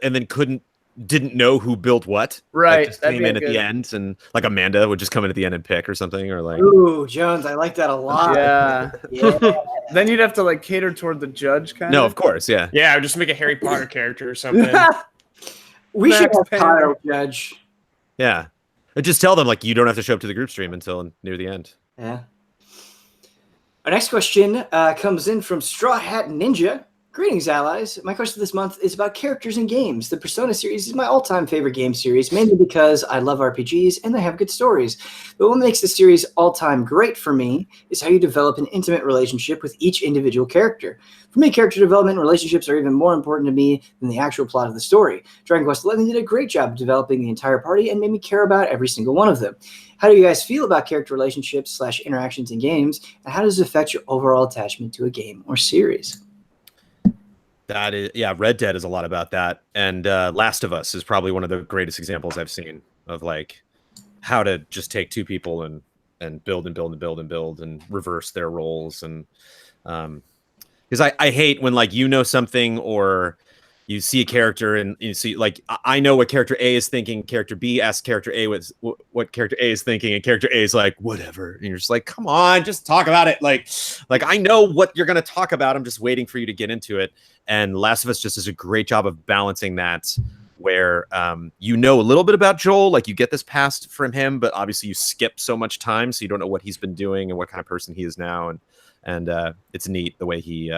didn't know who built what.
Right,
Like, just
that'd
came
be
in at
good.
the end, and like Amanda would just come in at the end and pick or something, or like.
Ooh, Jones, I like that a lot.
Yeah.
Yeah.
Then you'd have to like cater toward the judge, kind
No,
of.
of course, yeah.
Yeah, I would just make a Harry Potter character or something.
We should
Max
have
Payne.
Kyle judge.
Yeah. And just tell them like you don't have to show up to the group stream until near the end.
Yeah. Our next question comes in from Straw Hat Ninja. Greetings, allies. My question this month is about characters in games. The Persona series is my all-time favorite game series, mainly because I love RPGs and they have good stories. But what makes the series all-time great for me is how you develop an intimate relationship with each individual character. For me, character development and relationships are even more important to me than the actual plot of the story. Dragon Quest XI did a great job of developing the entire party and made me care about every single one of them. How do you guys feel about character relationships / interactions in games, and how does it affect your overall attachment to a game or series?
That is, yeah, Red Dead is a lot about that, and Last of Us is probably one of the greatest examples I've seen of like how to just take two people and build and build and build and build and reverse their roles, and because I hate when like you know something or you see a character and you see like I know what character A is thinking, character B asks character A what character A is thinking, and character A is like whatever, and you're just like, come on, just talk about it. Like I know what you're gonna talk about. I'm just waiting for you to get into it. And Last of Us just does a great job of balancing that, where you know a little bit about Joel, like you get this past from him, but obviously you skip so much time, so you don't know what he's been doing and what kind of person he is now, and it's neat the way he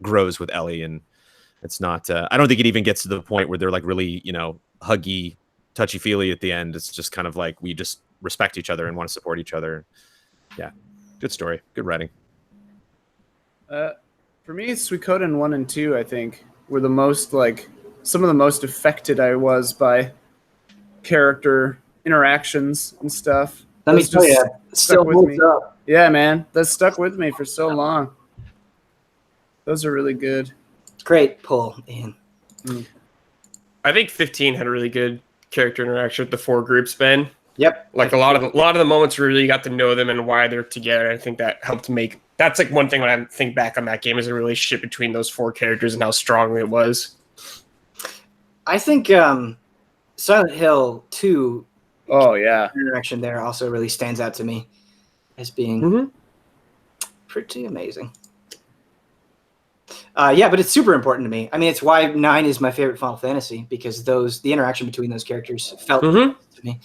grows with Ellie. And it's not I don't think it even gets to the point where they're like really, you know, huggy, touchy-feely at the end. It's just kind of like we just respect each other and want to support each other. Yeah, good story, good writing.
For me, Suikoden 1 and 2, I think, were the most like some of the most affected I was by character interactions and stuff.
Let me
Those
tell
just
you, it still
with
holds
me.
up.
Yeah, man, that stuck with me for so long. Those are really good.
Great pull, Ian.
I think 15 had a really good character interaction with the four groups, Ben.
Yep.
Like a lot of the moments where you really got to know them and why they're together. I think that helped make. That's like one thing when I think back on that game is the relationship between those four characters and how strong it was.
I think Silent Hill 2
Oh yeah,
interaction there also really stands out to me as being pretty amazing. Yeah, but it's super important to me. I mean, it's why 9 is my favorite Final Fantasy, because the interaction between those characters felt to me.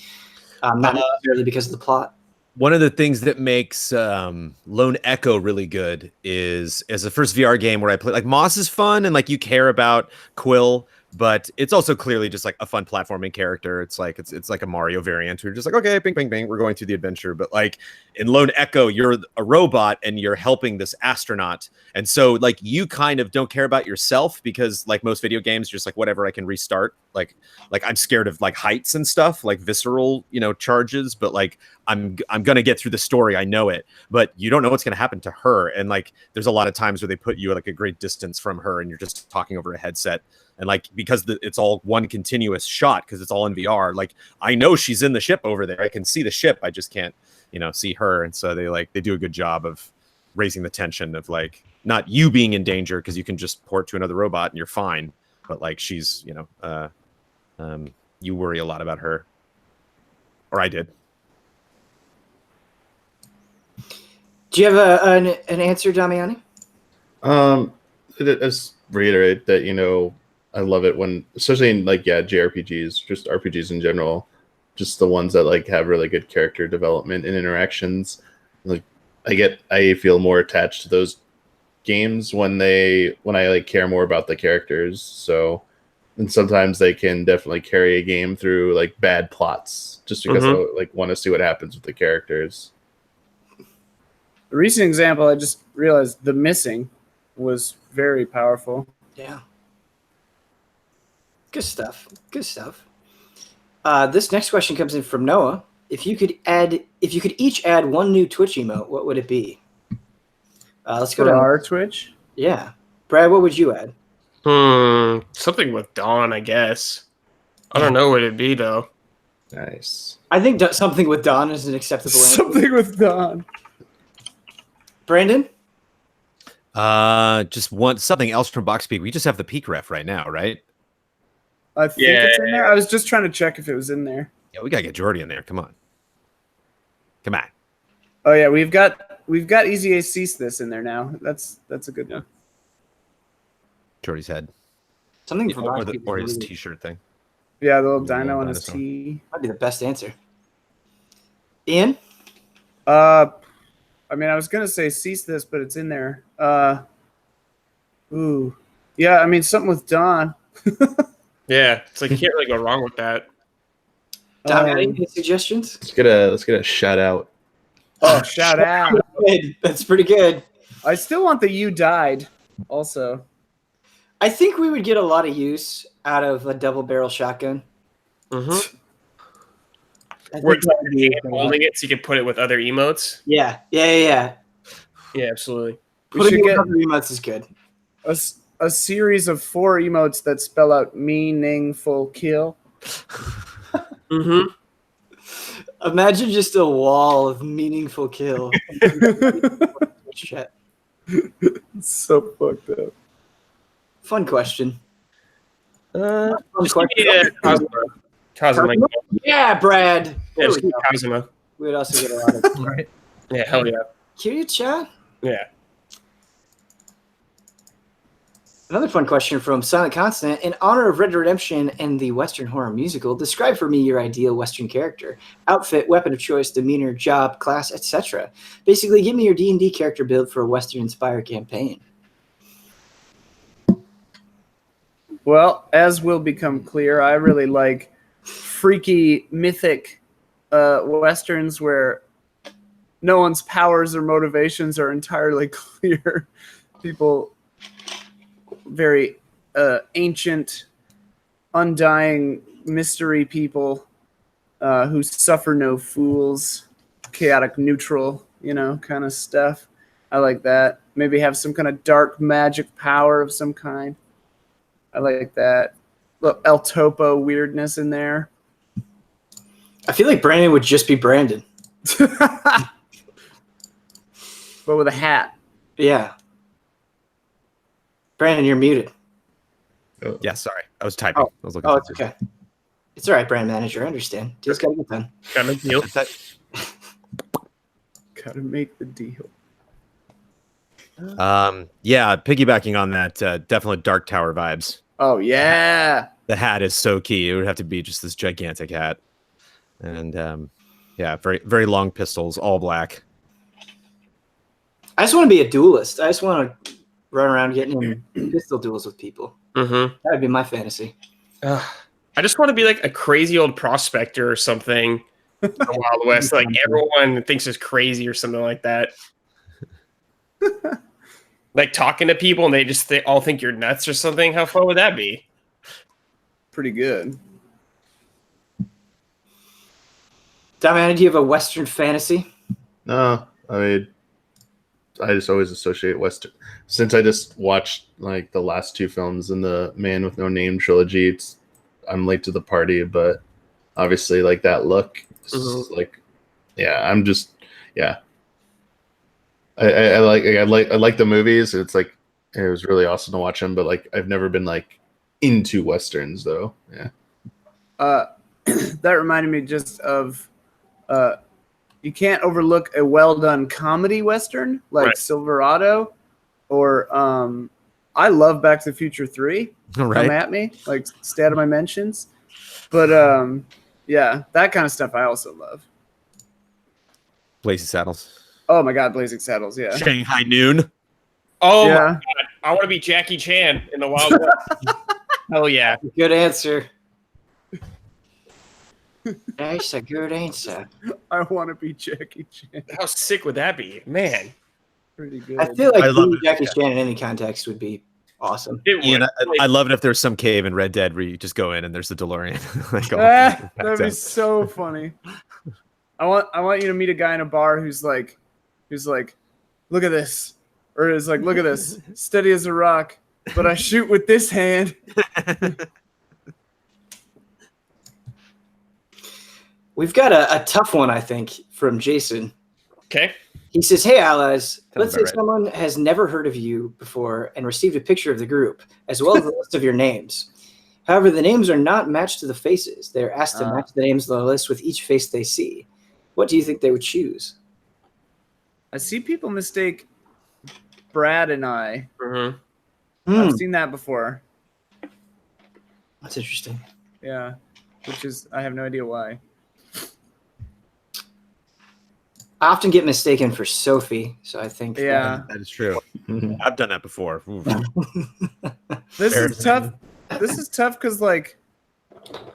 Not necessarily because of the plot.
One of the things that makes Lone Echo really good is as the first VR game where I play, like Moss is fun and like you care about Quill, but it's also clearly just like a fun platforming character. It's like it's like a Mario variant. You're just like, okay, bing, bing, bing, we're going through the adventure. But like in Lone Echo, you're a robot and you're helping this astronaut, and so like you kind of don't care about yourself because like most video games, you're just like whatever, I can restart. Like I'm scared of like heights and stuff, like visceral, you know, charges. But like I'm gonna get through the story. I know it, but you don't know what's gonna happen to her. And like there's a lot of times where they put you at like a great distance from her, and you're just talking over a headset. And like because it's all one continuous shot because it's all in VR. Like I know she's in the ship over there. I can see the ship. I just can't, you know, see her. And so they do a good job of raising the tension of like not you being in danger because you can just port to another robot and you're fine. But like she's, you know, you worry a lot about her, or I did.
Do you have an answer, Damiani?
Just reiterate that, you know, I love it when, especially in like, yeah, JRPGs, just RPGs in general, just the ones that like have really good character development and interactions. Like I feel more attached to those games when I like care more about the characters. So, and sometimes they can definitely carry a game through like bad plots just because I like want to see what happens with the characters.
A recent example, I just realized The Missing was very powerful.
Yeah. Good stuff. Good stuff. This next question comes in from Noah. If you could each add one new Twitch emote, what would it be? Let's go
For
to
our Twitch.
Yeah, Brad, what would you add?
Something with Dawn, I guess. I don't know what it'd be though.
Nice.
I think something with Dawn is an acceptable answer.
Something with Dawn.
Brandon?
Just want something else from Box Peak. We just have the peak ref right now, right?
I think it's in there. I was just trying to check if it was in there.
Yeah, we gotta get Jordy in there. Come on.
Oh yeah, we've got Easy Ace Cease This in there now. That's a good one.
Jordy's head.
Something from Box Peak
or his
really-
T-shirt thing.
Yeah, the little dino
Little
on his
dinosaur.
tee.
That'd be the best answer. Ian?
I mean, I was gonna say Cease This, but it's in there. Yeah, I mean something with Dawn.
Yeah, it's like you can't really go wrong with that.
Dom, any suggestions?
Let's get a shout out.
Oh, shout out!
Good. That's pretty good.
I still want the "You Died" also.
I think we would get a lot of use out of a double barrel shotgun.
Mm-hmm.
I
Where
think that would be
holding it so you can put it with other emotes.
Yeah,
Yeah, absolutely.
We
Putting
should
it with
get
other emotes is good.
a series of 4 emotes that spell out meaningful kill.
Mm-hmm.
Imagine just a wall of meaningful kill. Chat.
It's so fucked up.
Fun question.
Just give me a Kazuma.
Yeah, Brad.
Yeah,
There
just
we
give me
go.
Kazuma.
We would also get a lot of
Right.
Yeah, hell yeah.
cute chat.
Yeah.
Another fun question from Silent Constant. In honor of Red Dead Redemption and the Western horror musical, describe for me your ideal Western character. Outfit, weapon of choice, demeanor, job, class, etc. Basically, give me your D&D character build for a Western-inspired campaign.
Well, as will become clear, I really like freaky, mythic westerns where no one's powers or motivations are entirely clear. People, very ancient, undying mystery people who suffer no fools, chaotic neutral, kind of stuff. I like that. Maybe have some kind of dark magic power of some kind. I like that. Little El Topo weirdness in there.
I feel like Brandon would just be Brandon.
But with a hat.
Yeah. Brandon, you're muted.
Yeah, sorry. I was typing. I was looking.
Oh, it's okay. It's all right, brand manager. I understand. Just got to get done.
Got a deal.
Gotta make the deal.
Yeah, piggybacking on that, definitely Dark Tower vibes.
Oh, yeah.
The hat is so key. It would have to be just this gigantic hat. And yeah, very, very long pistols, all black.
I just want to be a duelist. I just want to run around getting in pistol duels with people.
Mm-hmm.
That would be my fantasy.
I just want to be like a crazy old prospector or something from the Wild West. Like everyone thinks is crazy or something like that. Like talking to people and they all think you're nuts or something. How fun would that be?
Pretty good.
Damian, do you have a Western fantasy?
No, I mean, I just always associate Western. Since I just watched like the last 2 films in the Man with No Name trilogy, I'm late to the party, but obviously like that look, like, yeah, I'm just, yeah. I like the movies. It's like it was really awesome to watch them, but like I've never been like into Westerns though. Yeah.
That reminded me just of you can't overlook a well done comedy Western like
Right.
Silverado or I love Back to the Future 3.
All right.
Come at me, like stay out of my mentions. But Yeah, that kind of stuff I also love.
Blazing Saddles.
Oh my god, Blazing Saddles, yeah.
Shanghai Noon.
Oh
Yeah.
my god, I want to be Jackie Chan in the Wild West. Hell yeah.
Good answer. That's a good answer.
I want to be Jackie Chan.
How sick would that be? Man.
Pretty good.
I feel like
I love
being
it.
Jackie Chan in any context would be awesome.
It
Ian,
would.
I love it if there's some cave in Red Dead where you just go in and there's the DeLorean. Like,
That'd be so funny. I want you to meet a guy in a bar who's like, look at this, or is like, look at this, steady as a rock, but I shoot with this hand.
We've got a tough one, I think, from Jason.
Okay.
He says, "Hey, allies, let's say
about right.
someone has never heard of you before and received a picture of the group, as well as a list of your names. However, the names are not matched to the faces. They're asked to match the names on the list with each face they see. What do you think they would choose?"
I see people mistake Brad and I.
Mm-hmm.
I've seen that before.
That's interesting.
Yeah, which is I have no idea why.
I often get mistaken for Sophie, so I think
Yeah.
That is true. I've done that before. Oof.
This is tough. This is tough because like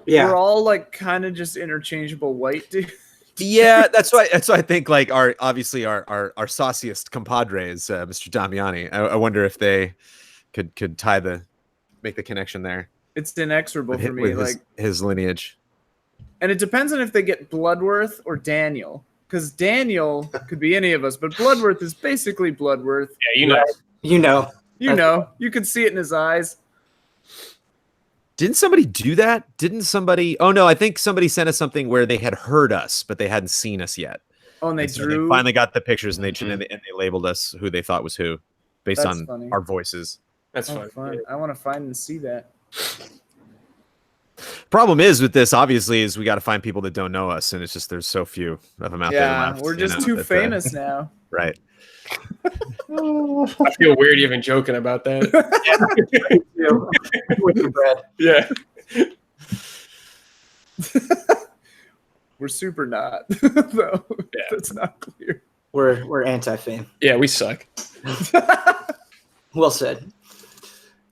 we're all like kind of just interchangeable white dudes.
Yeah, that's why I think like our sauciest compadres, Mr. Damiani. I wonder if they could make the connection there.
It's inexorable for me.
With
Like,
his lineage.
and it depends on if they get Bloodworth or Daniel. Because Daniel could be any of us, but Bloodworth is basically Bloodworth.
Yeah, you know.
You know.
You know, you could see it in his eyes.
Didn't somebody do that? Didn't somebody? Oh no, I think somebody sent us something where they had heard us, but they hadn't seen us yet.
Oh, and they
So
drew.
they finally got the pictures, and they labeled us who they thought was who, based
That's
on
funny.
our voices.
That's
Oh,
fun.
fun. I want to find and see that.
Problem is with this, obviously, is we got to find people that don't know us, and it's just there's so few of them out there
Yeah,
left.
we're
you
just
know,
too
that,
famous now.
Right.
I feel weird even joking about that.
With the bread.
Yeah.
We're super not, though.
Yeah.
That's not clear.
We're anti-fame.
Yeah, we suck.
Well said.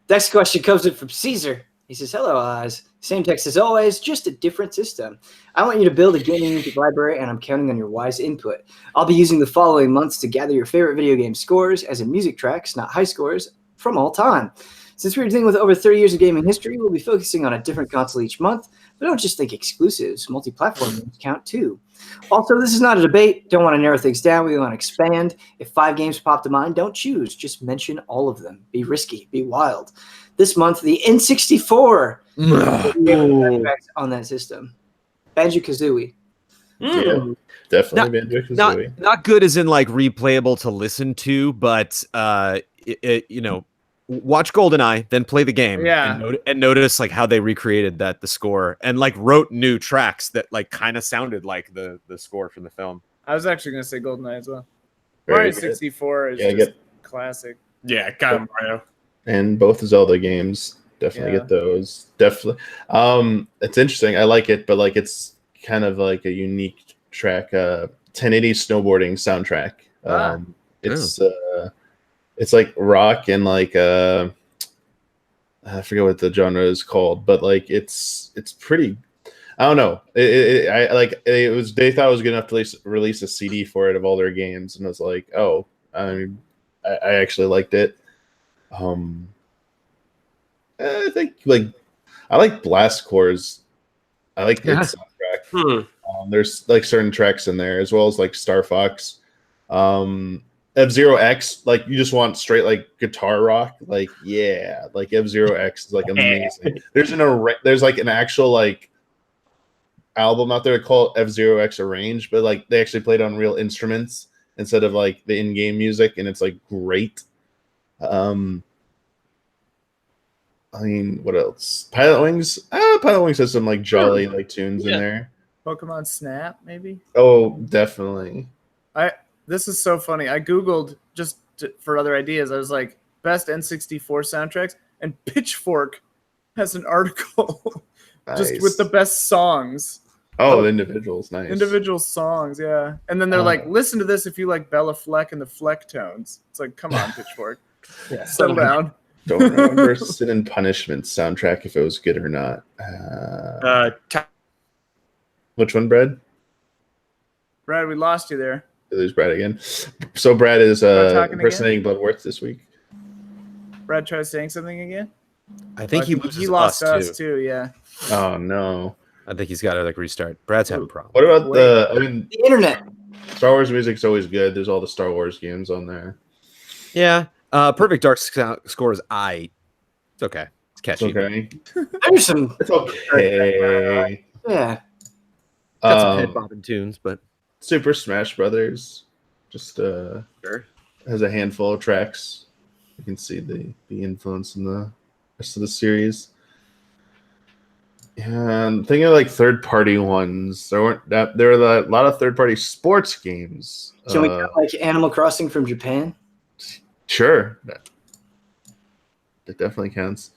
Next question comes in from Caesar. He says, "Hello, Oz. Same text as always, just a different system. I want you to build a gaming music library, and I'm counting on your wise input. I'll be using the following months to gather your favorite video game scores, as in music tracks, not high scores, from all time. Since we're dealing with over 30 years of gaming history, we'll be focusing on a different console each month, but don't just think exclusives. Multi-platform games count too. Also, this is not a debate. Don't want to narrow things down. We want to expand. If 5 games pop to mind, don't choose. Just mention all of them. Be risky. Be wild. This month, the N64 on that system. Banjo-Kazooie.
Yeah, definitely Banjo-Kazooie.
Not good as in like replayable to listen to, but you know, watch GoldenEye, then play the game, and notice like how they recreated the score and like wrote new tracks that like kind of sounded like the score from the film.
I was actually going to say GoldenEye as well.
Very
Mario
good.
64 is just classic.
Yeah, got Mario.
And both Zelda games, definitely get those. Definitely. It's interesting. I like it, but like it's kind of like a unique track. 1080 snowboarding soundtrack. It's like rock and like I forget what the genre is called, but like it's pretty. I don't know. It was they thought it was good enough to release a CD for it of all their games, and I was like, oh, I actually liked it. I think like I like Blast Cores. I like the soundtrack. There's like certain tracks in there as well as like Star Fox. F-Zero X, like you just want straight like guitar rock, like yeah, like F-Zero X is like amazing. There's like an actual like album out there called F-Zero X Arranged, but like they actually played on real instruments instead of like the in-game music, and it's like great. I mean, what else? Pilot Wings. Pilot Wings has some like jolly like tunes in there.
Pokemon Snap, maybe.
Oh, definitely.
This is so funny. I Googled for other ideas. I was like, best N64 soundtracks, and Pitchfork has an article just with the best songs.
Oh, the individuals, nice.
Individual songs, yeah. And then they're like, listen to this if you like Bella Fleck and the Fleck tones. It's like, come on, Pitchfork.
Yeah.
Settle down.
Don't remember Sin and Punishment soundtrack if it was good or not. Which one, Brad?
Brad, we lost you there.
There's Brad again. So Brad is impersonating Bloodworth this week.
Brad tried saying something again?
I think he loses
lost
us
too, yeah.
Oh no.
I think he's got to like restart. Brad's having problems.
What about the
internet?
Star Wars music's always good. There's all the Star Wars games on there.
Yeah. Perfect Dark score is I. It's okay. It's catchy.
It's okay.
There's some.
It's okay.
Yeah.
Got some head bobbing tunes, but
Super Smash Brothers just
sure.
has a handful of tracks. You can see the influence in the rest of the series. Yeah, I'm thinking of like third-party ones. There were a lot of third-party sports games.
Can we count like Animal Crossing from Japan?
Sure, that definitely counts.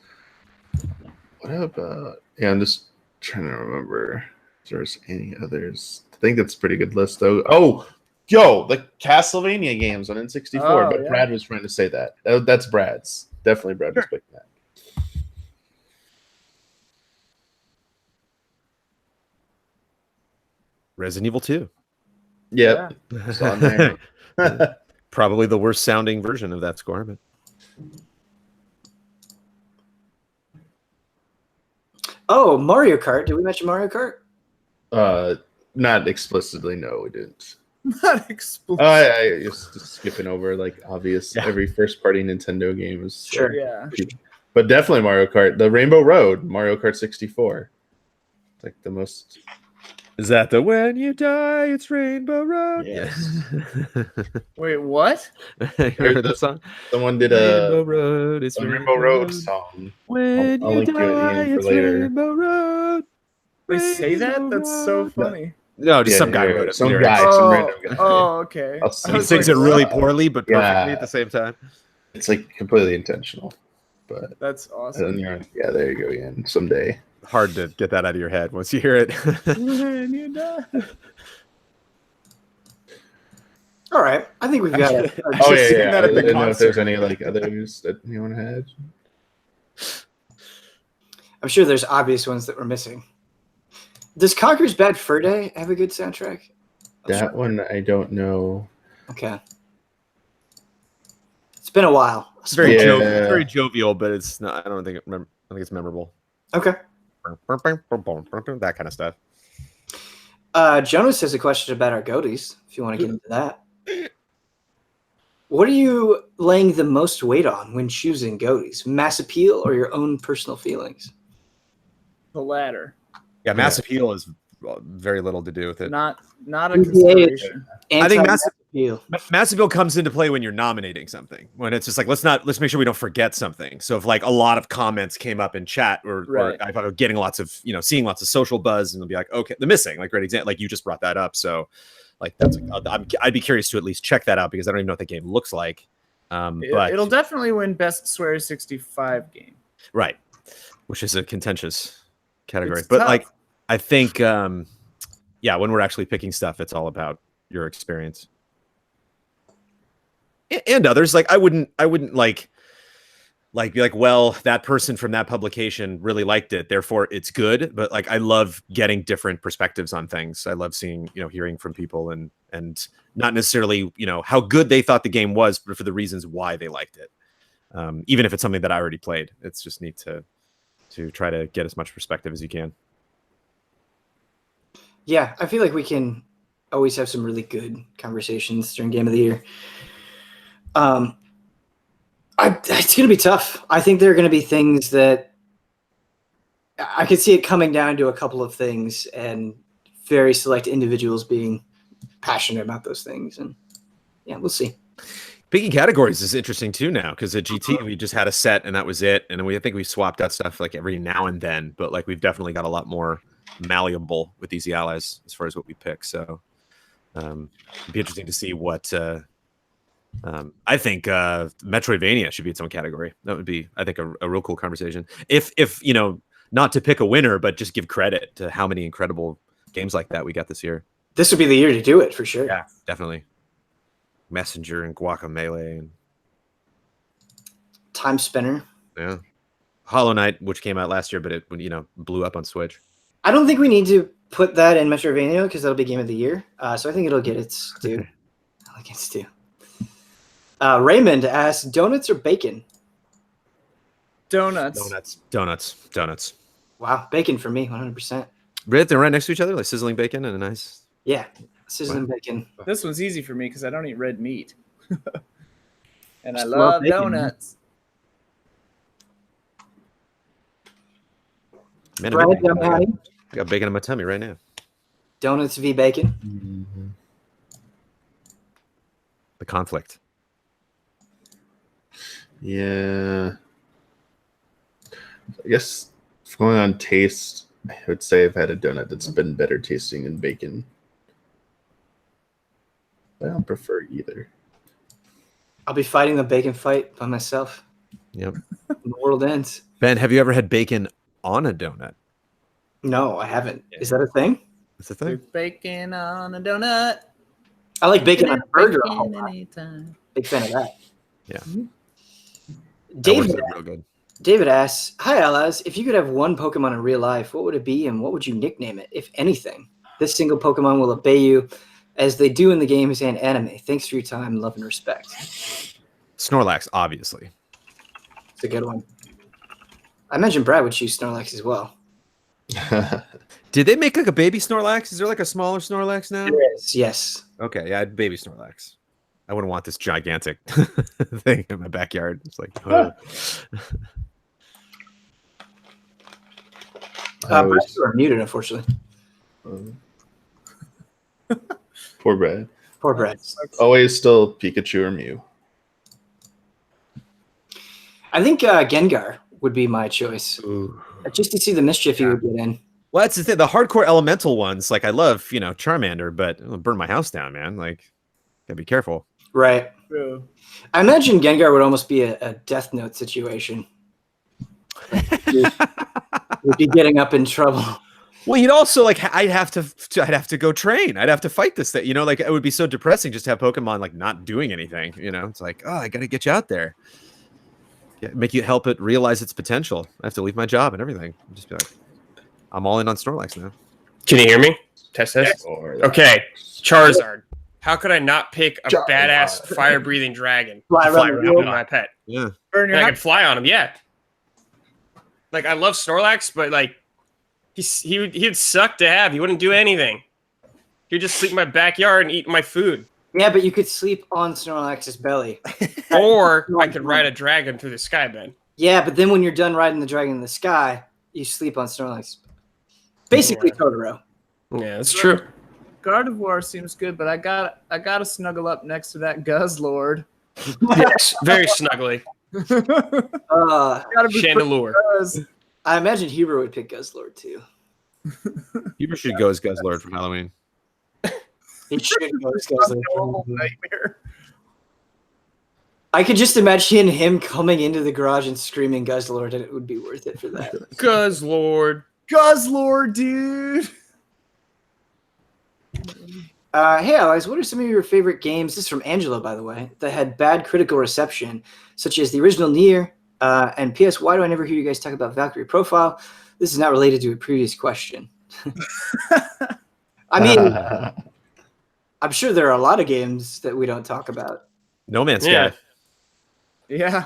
What about? Yeah, I'm just trying to remember if there's any others. I think that's a pretty good list, though. Oh, the Castlevania games on N64. But yeah. Brad was trying to say that. That's Brad's. Definitely Brad was picking that.
Resident Evil 2.
Yep. Yeah. It's on there.
Probably the worst sounding version of that score, but
oh, Mario Kart. Did we mention Mario Kart?
Not explicitly, no, we didn't.
Not explicitly.
I just skipping over like obvious. Yeah. Every first party Nintendo game is
sure.
Yeah.
But definitely Mario Kart. The Rainbow Road, Mario Kart 64. It's like the most.
Is that the When You Die, It's Rainbow Road?
Yes.
Wait, what?
You heard that song?
Someone did
Rainbow Road, it's
Rainbow Road song.
When
I'll link
you die, it's
later.
Rainbow Road.
They say that? That's so funny.
No, just some guy wrote it.
Some random guy.
Oh, okay.
He sings it really poorly, but perfectly at the same time.
It's like completely intentional. But
that's awesome.
Yeah, there you go, Ian. Someday.
Hard to get that out of your head once you hear it.
When you die.
All right, I think we've got it.
Oh yeah. I didn't know if there's any like others that anyone had.
I'm sure there's obvious ones that we're missing. Does Conker's Bad Fur Day have a good soundtrack?
That one I don't know.
Okay. It's been a while.
It's very jovial, but it's not. I don't think it's memorable.
Okay.
That kind of stuff.
Jonas has a question about our goatees, if you want to get into that. What are you laying the most weight on when choosing goatees? Mass appeal or your own personal feelings?
The latter.
Yeah, mass appeal is very little to do with it.
Not a consideration.
I think mass appeal comes into play when you're nominating something. When it's just like let's make sure we don't forget something. So if like a lot of comments came up in chat, or I thought of getting lots of seeing lots of social buzz, and they'll be like, okay, the missing, like great example, like you just brought that up. So like that's I'd be curious to at least check that out because I don't even know what the game looks like. But
it'll definitely win Best Swear 65 game.
Right, which is a contentious category.
It's
but
tough.
like I think when we're actually picking stuff, it's all about your experience. And others, like I wouldn't like be like, well, that person from that publication really liked it, therefore it's good. But like I love getting different perspectives on things. I love seeing, hearing from people and not necessarily, how good they thought the game was, but for the reasons why they liked it. Even if it's something that I already played. It's just neat to try to get as much perspective as you can.
Yeah, I feel like we can always have some really good conversations during Game of the Year. It's going to be tough. I think there are going to be things that I could see it coming down to a couple of things and very select individuals being passionate about those things. And yeah, we'll see.
Picking categories is interesting too now because at GT we just had a set and that was it. And I think we swapped out stuff like every now and then, but like we've definitely got a lot more malleable with Easy Allies as far as what we pick. So it'd be interesting to see what I think Metroidvania should be its own category. That would be, I think, a real cool conversation. If not to pick a winner, but just give credit to how many incredible games like that we got this year.
This would be the year to do it for sure.
Yeah, definitely. Messenger and Guacamelee and
Time Spinner.
yeah, Hollow Knight, which came out last year, but it blew up on Switch.
I don't think we need to put that in Metroidvania because that'll be Game of the Year. So I think it'll get its due. I like its due. Raymond asks, donuts or bacon?
Donuts.
Wow, bacon for me, 100%.
Right, they're right next to each other, like sizzling bacon and a nice.
Yeah, sizzling bacon.
This one's easy for me because I don't eat red meat. And I
Just
love
bacon.
donuts.
Man,
Brad,
I got bacon in my tummy right now.
Donuts v bacon.
Mm-hmm.
The conflict.
Yeah. I guess if going on taste, I would say I've had a donut that's been better tasting than bacon. I don't prefer either.
I'll be fighting the bacon fight by myself.
Yep.
When the world ends.
Ben, have you ever had bacon on a donut?
No, I haven't. Is that a thing?
That's the thing.
With bacon on a donut.
I like bacon on a burger a whole
Bacon
lot.
anytime.
Big fan of that.
Yeah.
David,
That works real good.
David asks, hi, allies. If you could have one Pokemon in real life, what would it be and what would you nickname it, if anything? This single Pokemon will obey you as they do in the games and anime. Thanks for your time, love, and respect.
Snorlax, obviously.
It's a good one. I imagine Brad would choose Snorlax as well.
Did they make like a baby Snorlax? Is there like a smaller Snorlax now?
There is, yes.
Okay, yeah, baby Snorlax. I wouldn't want this gigantic thing in my backyard. It's like,
Brad's muted, unfortunately.
Poor Brad.
Poor Brad.
Always still Pikachu or Mew.
I think Gengar would be my choice. Just to see the mischief he would get in.
well, that's the thing. The hardcore elemental ones, like I love, Charmander, but it'll burn my house down, man. Like, gotta be careful.
Right.
True.
I imagine Gengar would almost be a Death Note situation. Would be getting up in trouble.
Well, you'd also like I'd have to go train. I'd have to fight this thing. Like it would be so depressing just to have Pokemon like not doing anything. It's like, oh, I got to get you out there. Make you help it realize its potential. I have to leave my job and everything. Just be like, I'm all in on Snorlax now.
Can you hear me? Test. Okay, Charizard. How could I not pick a badass fire-breathing dragon?
Fly around the world.
My pet.
Yeah.
Burn your
And I
house.
could fly on him. Yeah. Like I love Snorlax, but like he'd suck to have. He wouldn't do anything. He'd just sleep in my backyard and eat my food.
Yeah, but you could sleep on Snorlax's belly.
Or I could ride a dragon through the sky, Ben.
Yeah, but then when you're done riding the dragon in the sky, you sleep on Snorlax. Basically, Totoro.
Yeah, that's true.
Gardevoir seems good, but I gotta snuggle up next to that Guzzlord.
Yes, very snuggly.
Gotta be
Chandelure.
Guzz.
I imagine Huber would pick Guzzlord too.
You should go as Guzzlord for Halloween.
He should go as Guzzlord.
Oh, nightmare.
I could just imagine him coming into the garage and screaming Guzzlord, and it would be worth it for that.
Guzzlord.
Guzzlord, dude.
Hey, allies, what are some of your favorite games? This is from Angelo, by the way, that had bad critical reception, such as the original Nier, and PS, why do I never hear you guys talk about Valkyrie Profile? This is not related to a previous question. I mean, I'm sure there are a lot of games that we don't talk about.
No Man's
Yeah.
Sky.
Yeah.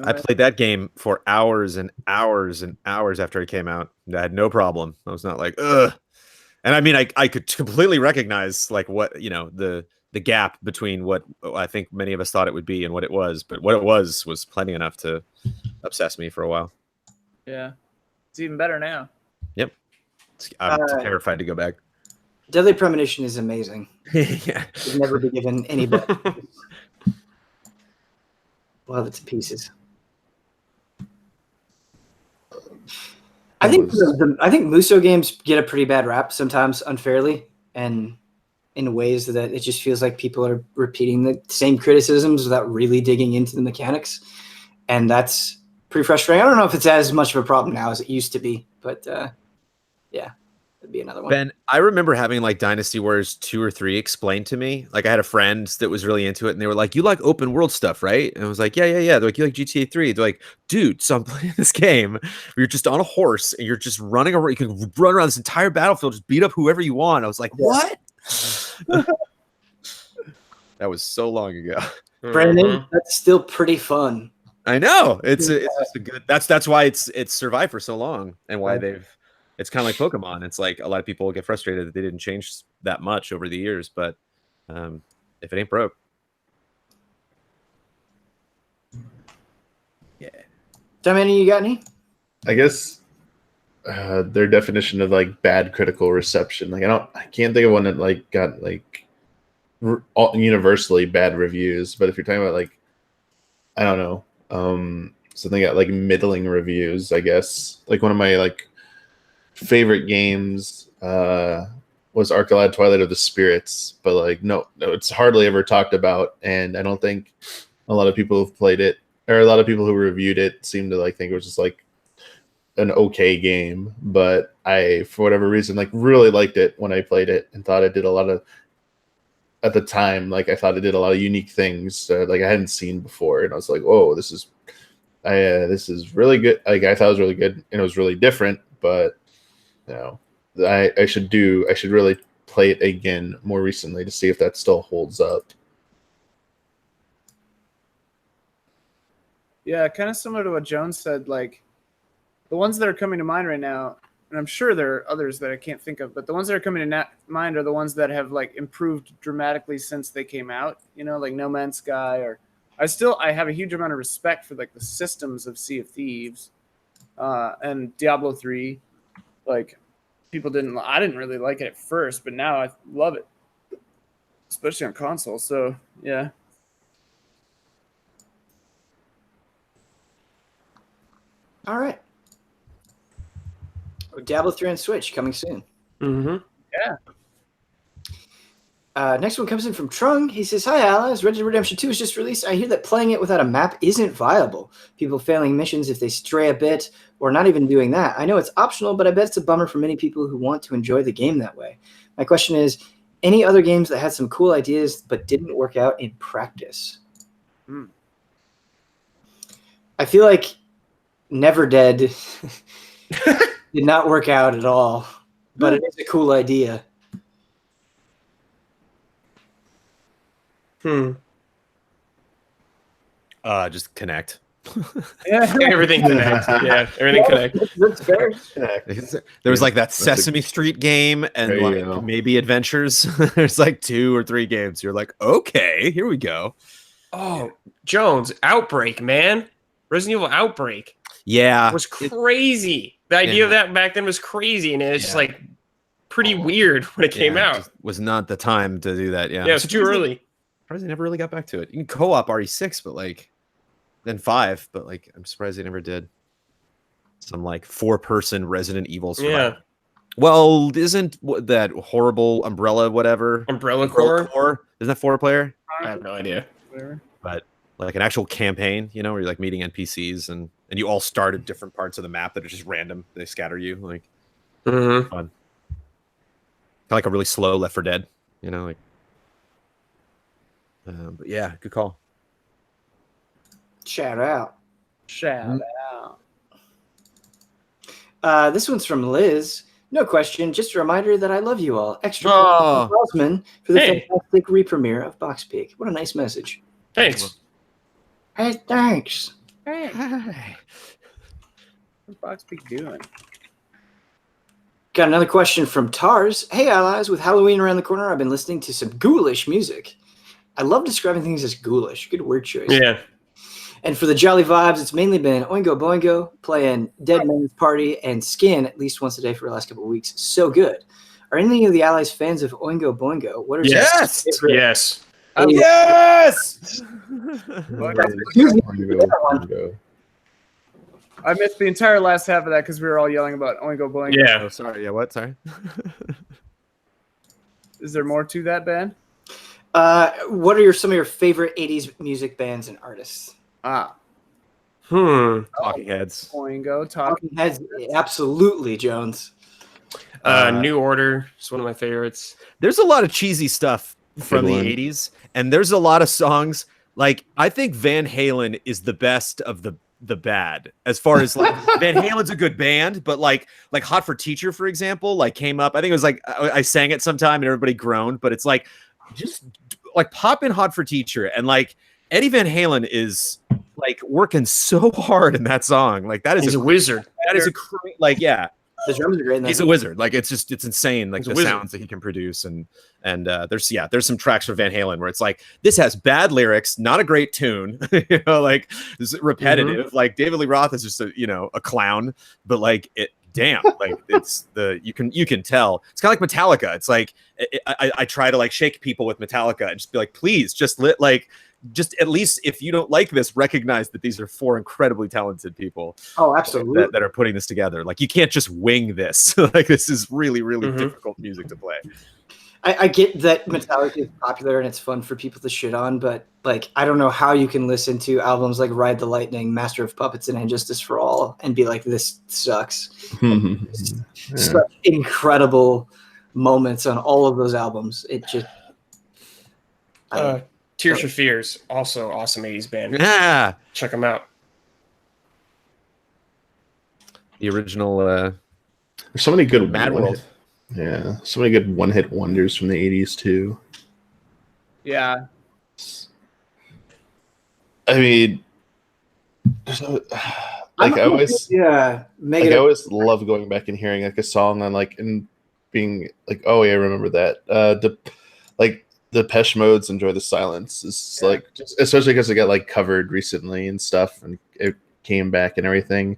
I played that game for hours and hours and hours after it came out. I had no problem. I was not like, ugh. And I mean, I could completely recognize like what, the gap between what I think many of us thought it would be and what it was. But what it was plenty enough to obsess me for a while.
Yeah. It's even better now.
Yep. I'm terrified to go back.
Deadly Premonition is amazing.
Yeah.
It should never be given any book. Love it to pieces. I think I think Muso games get a pretty bad rap sometimes unfairly, and in ways that it just feels like people are repeating the same criticisms without really digging into the mechanics, and that's pretty frustrating. I don't know if it's as much of a problem now as it used to be, but yeah, would be another one.
Ben, I remember having like Dynasty Warriors 2 or 3 explained to me. Like I had a friend that was really into it, and they were like, "You like open world stuff, right?" And I was like, "Yeah, yeah, yeah." They're like, "You like GTA 3?" They're like, "Dude, so I'm playing this game where you're just on a horse and you're just running around. You can run around this entire battlefield, just beat up whoever you want." I was like, "What?" That was so long ago.
Brandon, that's still pretty fun.
I know it's just a good. That's why it's survived for so long, and why it's kind of like Pokemon. It's like a lot of people get frustrated that they didn't change that much over the years, but if it ain't broke,
yeah. Dominic, you got any?
I guess their definition of like bad critical reception. Like I can't think of one that like got like universally bad reviews. But if you're talking about like, I don't know, something got like middling reviews. I guess like one of my like favorite games was Arcalad Twilight of the Spirits, but like no, it's hardly ever talked about, and I don't think a lot of people who've played it or a lot of people who reviewed it seem to like think it was just like an okay game. But I, for whatever reason, like really liked it when I played it and thought it did a lot of, at the time, like I thought it did a lot of unique things like I hadn't seen before, and I was like, "Oh, this is really good." Like I thought it was really good, and it was really different, but. No, I should really play it again more recently to see if that still holds up.
Yeah, kind of similar to what Jones said. Like the ones that are coming to mind right now, and I'm sure there are others that I can't think of, but the ones that are coming to mind are the ones that have like improved dramatically since they came out. You know, like No Man's Sky, or I have a huge amount of respect for like the systems of Sea of Thieves and Diablo 3. Like I didn't really like it at first, but now I love it, especially on console. So yeah.
All right. Diablo 3 on Switch coming soon.
Mm-hmm.
Yeah.
Next one comes in from Trung. He says, "Hi, allies. Red Dead Redemption 2 is just released. I hear that playing it without a map isn't viable. People failing missions if they stray a bit, or not even doing that. I know it's optional, but I bet it's a bummer for many people who want to enjoy the game that way. My question is, any other games that had some cool ideas but didn't work out in practice?" I feel like Never Dead did not work out at all, but it is a cool idea.
Just connect.
Yeah.
Everything connects. Yeah, everything connects.
That's fair.
There was like that Sesame Street game and like maybe Adventures. There's like 2 or 3 games. You're like, okay, here we go.
Oh, Jones, Outbreak, man. Resident Evil Outbreak.
Yeah.
It was crazy. The idea of that back then was crazy, and it's just like pretty weird when it came out.
It was not the time to do that. Yeah.
Yeah, it's too early.
Surprised they never really got back to it. You can co-op RE6, but like then 5, but like I'm surprised they never did some like 4-person Resident Evil survival.
Yeah.
Well, isn't that horrible Umbrella whatever?
Umbrella Corps?
Isn't that 4-player?
I have no idea.
But like an actual campaign, you know, where you're like meeting NPCs and you all start at different parts of the map that are just random. They scatter you, like fun. Kind of like a really slow Left 4 Dead, you know, like. But yeah, good call.
Shout out.
Shout out.
This one's from Liz. No question, just a reminder that I love you all. Extra Osman for the fantastic re-premiere of Box Peak. What a nice message.
Thanks.
Hey, thanks.
Hey. What's Box Peak doing?
Got another question from Tars. Hey, allies, with Halloween around the corner, I've been listening to some ghoulish music. I love describing things as ghoulish. Good word choice.
Yeah.
And for the jolly vibes, it's mainly been Oingo Boingo, playing Dead Man's Party, and Skin at least once a day for the last couple of weeks. So good. Are any of the allies fans of Oingo Boingo? What are
Yes.
Yes.
Yes.
I missed the entire last half of that because we were all yelling about Oingo Boingo.
Yeah.
Oh, sorry. Yeah. What? Sorry.
Is there more to that, Ben?
What are some of your favorite 80s music bands and artists?
Talking Heads.
Oingo,
Talking Heads, absolutely, Jones.
New Order is one of my favorites.
There's a lot of cheesy stuff from the
one.
80s, and there's a lot of songs. Like, I think Van Halen is the best of the bad, as far as like Van Halen's a good band, but like Hot for Teacher, for example, like came up. I think it was like I sang it sometime and everybody groaned, but it's like just like pop in Hot for Teacher, and like Eddie Van Halen is like working so hard in that song. Like that is
He's a wizard.
That is like, yeah.
The drums are great.
He's a wizard. Like it's insane. Like
He's
the sounds that he can produce, and there's some tracks for Van Halen where it's like, this has bad lyrics, not a great tune, you know, like this is repetitive. Like David Lee Roth is just a clown, but like damn, like it's you can tell it's kind of like Metallica. It's like I try to like shake people with Metallica and just be like, please just just at least if you don't like this, recognize that these are 4 incredibly talented people.
Oh, absolutely.
That are putting this together. Like you can't just wing this. Like this is really, really difficult music to play.
I get that Metallica is popular and it's fun for people to shit on, but like I don't know how you can listen to albums like Ride the Lightning, Master of Puppets, and Injustice for All and be like, this sucks. Such incredible moments on all of those albums. It just
Tears for Fears, also awesome 80s band.
Yeah.
Check them out.
The original
There's so many good
Mad World.
So many good one-hit wonders from the 80s too.
Yeah.
I mean, I always love going back and hearing like a song on like and being like, oh yeah, I remember that. The Depeche Mode's "Enjoy the Silence" is like, just, especially because it got like covered recently and stuff, and it came back and everything.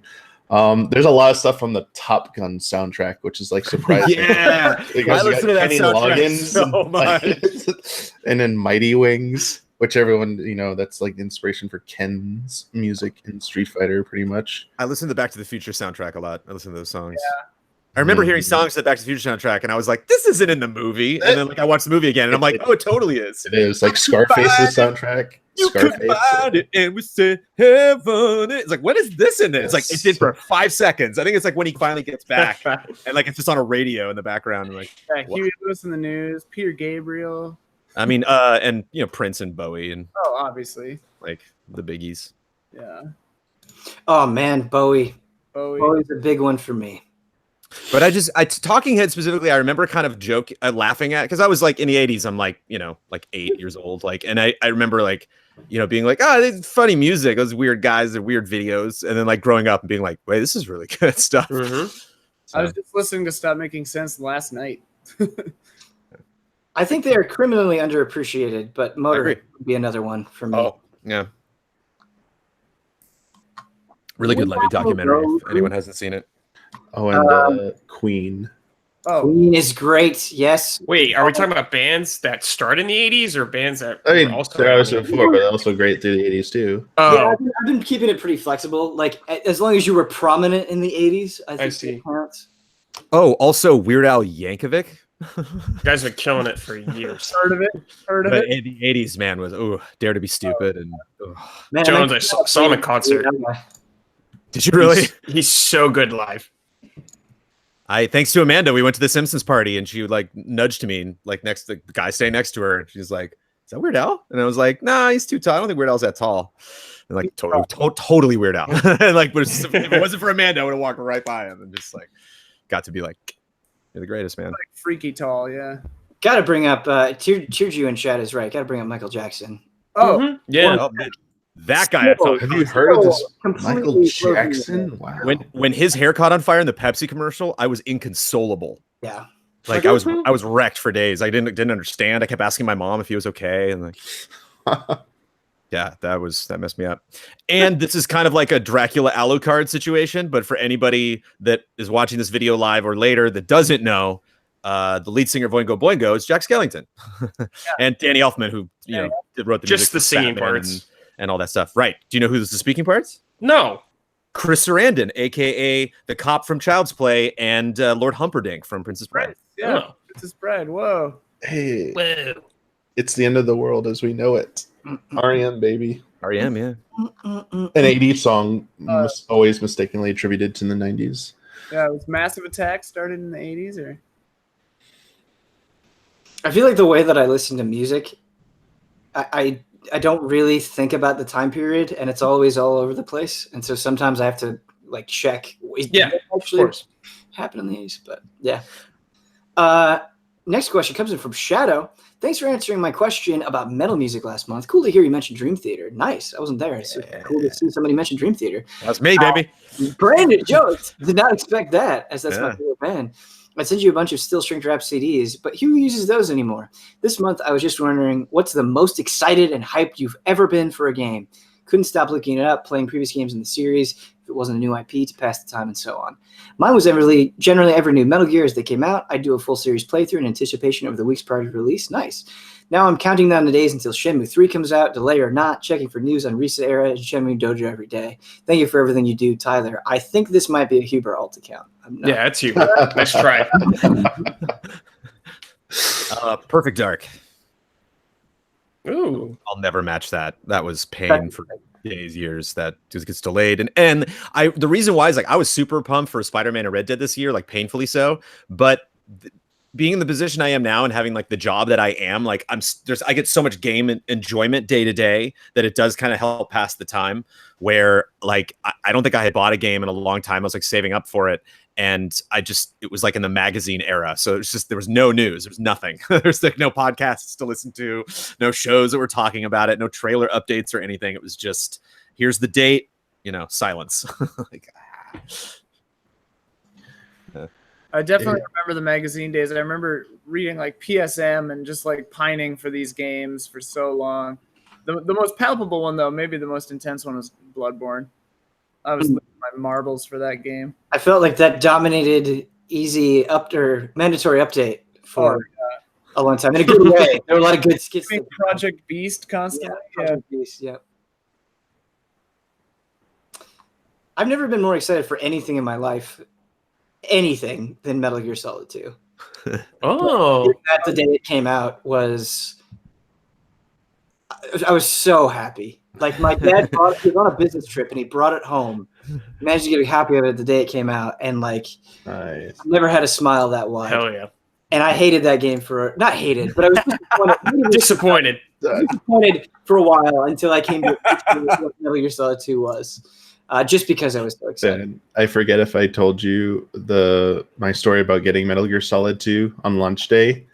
There's a lot of stuff from the Top Gun soundtrack, which is like surprising.
Yeah,
because
I listen to that soundtrack so much.
And then Mighty Wings, which everyone that's like inspiration for Ken's music in Street Fighter, pretty much.
I listen to the Back to the Future soundtrack a lot. I listen to those songs. Yeah. I remember hearing songs to the Back to the Future soundtrack, and I was like, "This isn't in the movie." And then, like, I watched the movie again, and I'm like, "Oh, it totally is."
It is like Scarface's soundtrack.
You could find it, and we said heaven. It's like, when is this in it? It's like it did for 5 seconds. I think it's like when he finally gets back, and like it's just on a radio in the background. And like,
Huey Lewis in the News, Peter Gabriel.
I mean, and Prince and Bowie, and
obviously,
like the biggies.
Yeah.
Oh man, Bowie's a big one for me.
But Talking Head specifically, I remember kind of laughing at, because I was like in the 80s, I'm like, like 8 years old. Like, and I remember like, being like, oh, it's funny music, those weird guys, the weird videos. And then like growing up and being like, wait, this is really good stuff.
So. I was just listening to Stop Making Sense last night.
I think they are criminally underappreciated, but Motorhead would be another one for me.
Oh, yeah. Really good Lemmy documentary if anyone hasn't seen it.
Oh, and Queen.
Oh, Queen is great. Yes.
Wait, are we talking about bands that started in the 80s or bands that
were also before, but also great through the 80s too?
Oh.
Yeah, I've been keeping it pretty flexible. Like, as long as you were prominent in the 80s, I think it counts.
Oh, also Weird Al Yankovic.
You guys are killing it for years.
Heard of it.
In the 80s, man, was Dare to Be Stupid. And
man, Jones, I saw him in concert.
Did you really?
He's so good live.
Thanks to Amanda, we went to the Simpsons party, and she like nudged me, like next to the guy staying next to her, and she's like, "Is that Weird Al?" And I was like, "Nah, he's too tall. I don't think Weird Al's that tall." And like totally Weird Al. And like, but if it wasn't for Amanda, I would have walked right by him and just like got to be like, "You're the greatest, man."
Like freaky tall, yeah.
Got to bring up Tearju in chat is right. Got to bring up Michael Jackson.
Oh,
yeah.
Oh, that guy.
Have you heard of this Michael Jackson? Wow.
When his hair caught on fire in the Pepsi commercial, I was inconsolable.
Yeah.
Like I was wrecked for days. I didn't understand. I kept asking my mom if he was okay, and like, yeah, that messed me up. And this is kind of like a Dracula Alucard situation, but for anybody that is watching this video live or later that doesn't know, the lead singer of Boingo Boingo is Jack Skellington, and Danny Elfman, who wrote the
just
music
the singing parts.
And all that stuff. Right. Do you know who's the speaking parts?
No.
Chris Sarandon, a.k.a. the cop from Child's Play and Lord Humperdinck from Princess Bride.
Yeah. Oh. Princess Bride. Whoa.
Hey.
Whoa.
It's the end of the world as we know it. R.E.M., baby.
R.E.M., yeah.
An 80s song always mistakenly attributed to the 90s.
Yeah, was Massive Attack started in the 80s, or?
I feel like the way that I listen to music, I don't really think about the time period, and it's always all over the place. And so sometimes I have to like check.
Yeah,
actually
of course.
happened in the 80s, but yeah. Next question comes in from Shadow. Thanks for answering my question about metal music last month. Cool to hear you mention Dream Theater. Nice. I wasn't there. It's cool to see somebody mention Dream Theater.
That's me, baby.
Brandon joked. Did not expect that, as that's my
Yeah.
favorite band. I sent you a bunch of Still Shrink Wrap CDs, but who uses those anymore? This month, I was just wondering, what's the most excited and hyped you've ever been for a game? Couldn't stop looking it up, playing previous games in the series, if it wasn't a new IP, to pass the time, and so on. Mine was generally every new Metal Gear as they came out. I'd do a full series playthrough in anticipation of the weeks prior to release. Nice. Now I'm counting down the days until Shenmue 3 comes out, delay or not, checking for news on Reset Era and Shenmue Dojo every day. Thank you for everything you do, Tyler. I think this might be a Huber alt account.
Yeah, that's you. Nice try.
Perfect Dark.
Ooh.
I'll never match that. That was pain for days, years. That just gets delayed. And the reason why is like I was super pumped for Spider-Man and Red Dead this year, like painfully so. But being in the position I am now and having like the job that I am, like I get so much game enjoyment day to day that it does kind of help pass the time. Where like I don't think I had bought a game in a long time. I was like saving up for it. And it was like in the magazine era. So it's just, there was no news. There was nothing. There's like no podcasts to listen to, no shows that were talking about it, no trailer updates or anything. It was just, here's the date, silence.
I definitely remember the magazine days. I remember reading like PSM and just like pining for these games for so long. The most palpable one, though, maybe the most intense one, was Bloodborne. I was looking at my marbles for that game.
I felt like that dominated easy mandatory update for a long time in a good way. There were a lot of good skits.
Project Beast constantly.
Yeah, Project Beast, yeah. I've never been more excited for anything in my life, than Metal Gear Solid 2.
Oh.
That the day it came out I was so happy. Like my dad he was on a business trip and he brought it home. Managed to get happy of it the day it came out, and like
Nice.
I never had a smile that wide.
Hell yeah.
And I hated that game not hated, but I was
Disappointed.
disappointed for a while until I came to what Metal Gear Solid 2 was. Just because I was so excited.
And I forget if I told you my story about getting Metal Gear Solid 2 on lunch day.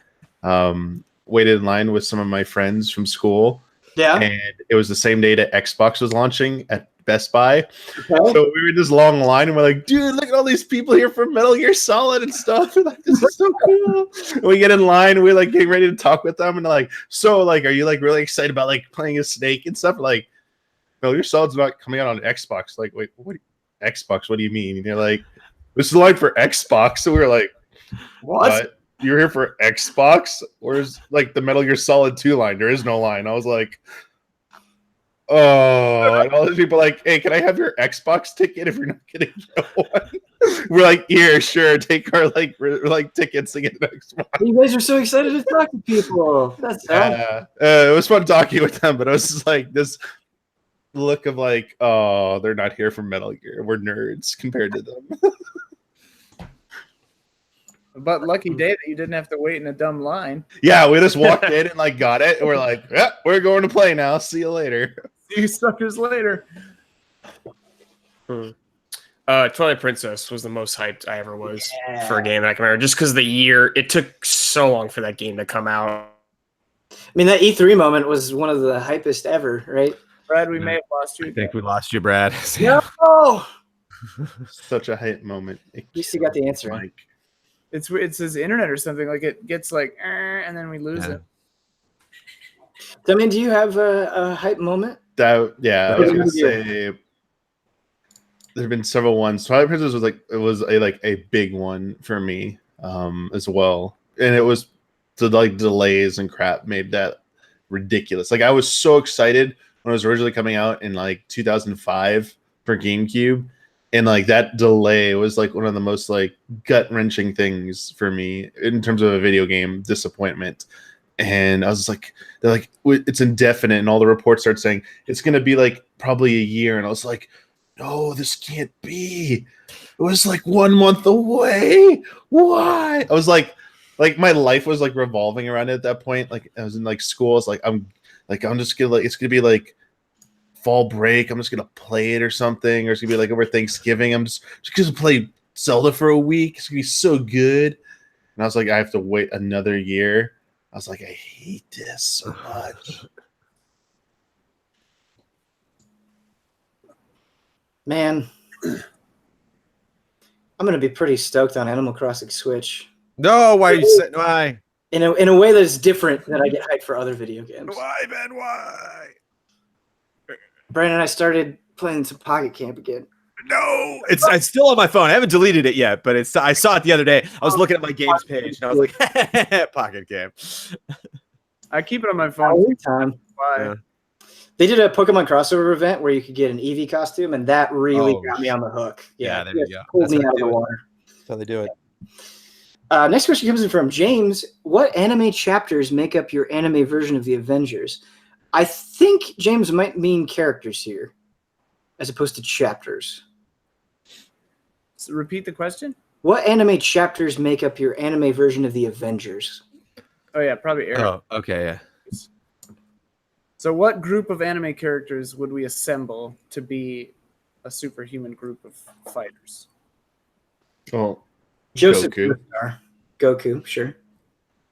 Waited in line with some of my friends from school.
Yeah.
And it was the same day that Xbox was launching at Best Buy.
Okay.
So we were in this long line and we're like, dude, look at all these people here for Metal Gear Solid and stuff. We're like, this is so cool. And we get in line, we're like getting ready to talk with them, and they're like, so like, are you like really excited about like playing a Snake and stuff? We're like, Metal Gear Solid's not coming out on Xbox. Like, wait, Xbox? What do you mean? And they're like, this is the line for Xbox. So we were like, what? You're here for Xbox? Where's like the Metal Gear Solid 2 line? There is no line. I was like, oh, and all these people are like, hey, can I have your Xbox ticket if you're not getting one? We're like, here, sure, take our like tickets to get an Xbox.
You guys are so excited to talk to people. That's
it was fun talking with them, but it was just like this look of like, oh, they're not here for Metal Gear. We're nerds compared to them.
But lucky day that you didn't have to wait in a dumb line.
Yeah, we just walked in and like got it, and we're like, yeah, we're going to play now. See you later.
See you suckers later.
Twilight Princess was the most hyped I ever was for a game that I can remember. Just because the year, it took so long for that game to come out.
I mean, that E3 moment was one of the hypest ever, right?
Brad, we may have lost you.
I think we lost you, Brad.
No!
Such a hype moment.
At least you got the answer.
Mike.
It's his internet or something. Like it gets like, and then we lose it.
I mean, do you have a hype moment?
I was gonna say there have been several ones. Twilight Princess was a big one for me as well, and it was the like delays and crap made that ridiculous. Like I was so excited when it was originally coming out in like 2005 for GameCube. And like that delay was like one of the most like gut wrenching things for me in terms of a video game disappointment. And I was like, they're like, it's indefinite. And all the reports start saying it's going to be like probably a year. And I was like, no, this can't be. It was like 1 month away. Why? I was like my life was like revolving around it at that point. Like I was in like school. It's like I'm just gonna it's gonna be like fall break. I'm just gonna play it or something, or it's gonna be like over Thanksgiving. I'm just gonna play Zelda for a week. It's gonna be so good. And I was like, I have to wait another year. I was like, I hate this so much.
Man, I'm gonna be pretty stoked on Animal Crossing Switch.
No, why are you saying why?
In a way that's different than I get hyped for other video games.
Why, man? Why?
Brandon and I started playing some Pocket Camp again.
No, it's still on my phone. I haven't deleted it yet, but I saw it the other day. I was looking at my games page and I was like, Pocket Camp.
I keep it on my phone.
All the time.
Why?
Yeah.
They did a Pokemon crossover event where you could get an Eevee costume, and that really got me on the hook.
Yeah, there you go.
Pulled me
That's how
out of
they
the
do it.
water.
That's how they do it.
Next question comes in from James. What anime chapters make up your anime version of the Avengers? I think James might mean characters here, as opposed to chapters.
So repeat the question.
What anime chapters make up your anime version of the Avengers?
Oh yeah, probably Eric.
Oh, okay, yeah.
So what group of anime characters would we assemble to be a superhuman group of fighters?
Oh,
Joseph
Goku.
Goku, sure.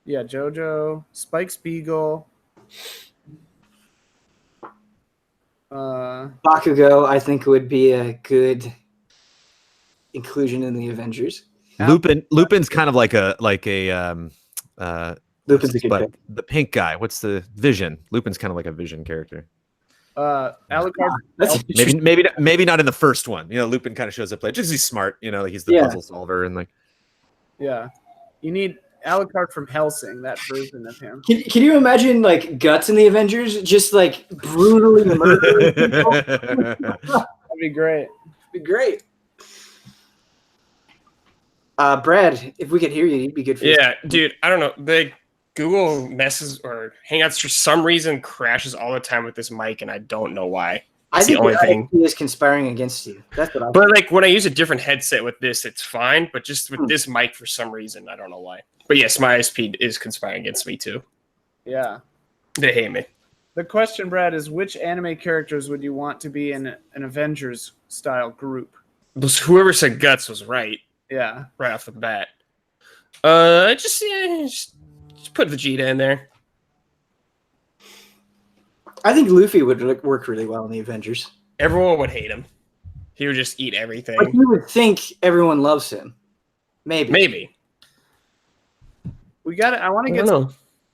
Yeah, JoJo, Spike Spiegel.
Bakugo, I think, would be a good inclusion in the Avengers.
Lupin's kind of like a
Lupin's a good pick.
the pink guy. What's the Vision? Lupin's kind of like a Vision character.
Alucard.
That's
Maybe not in the first one. You know, Lupin kind of shows up later. Just 'cause he's smart. You know, like he's the puzzle solver and like.
Yeah, you need Alucard from Hellsing. That version of him.
Can you imagine like Guts in the Avengers just like brutally murdering people?
That'd be great.
Be great. Brad, if we could hear you, you'd be good for
Yeah, dude, I don't know. The Google messes or Hangouts for some reason crashes all the time with this mic, and I don't know why.
I
It's
think
the only thing.
he is conspiring against you. That's what I
But like when I use a different headset with this, it's fine. But just with this mic, for some reason, I don't know why. But yes, my ISP is conspiring against me too.
Yeah.
They hate me.
The question, Brad, is which anime characters would you want to be in an Avengers style group?
Whoever said Guts was right
Yeah.
off the bat. Just put Vegeta in there.
I think Luffy would work really well in the Avengers.
Everyone would hate him. He would just eat everything.
But you would think everyone loves him. Maybe.
We got it. I want
I
to
don't
get
know.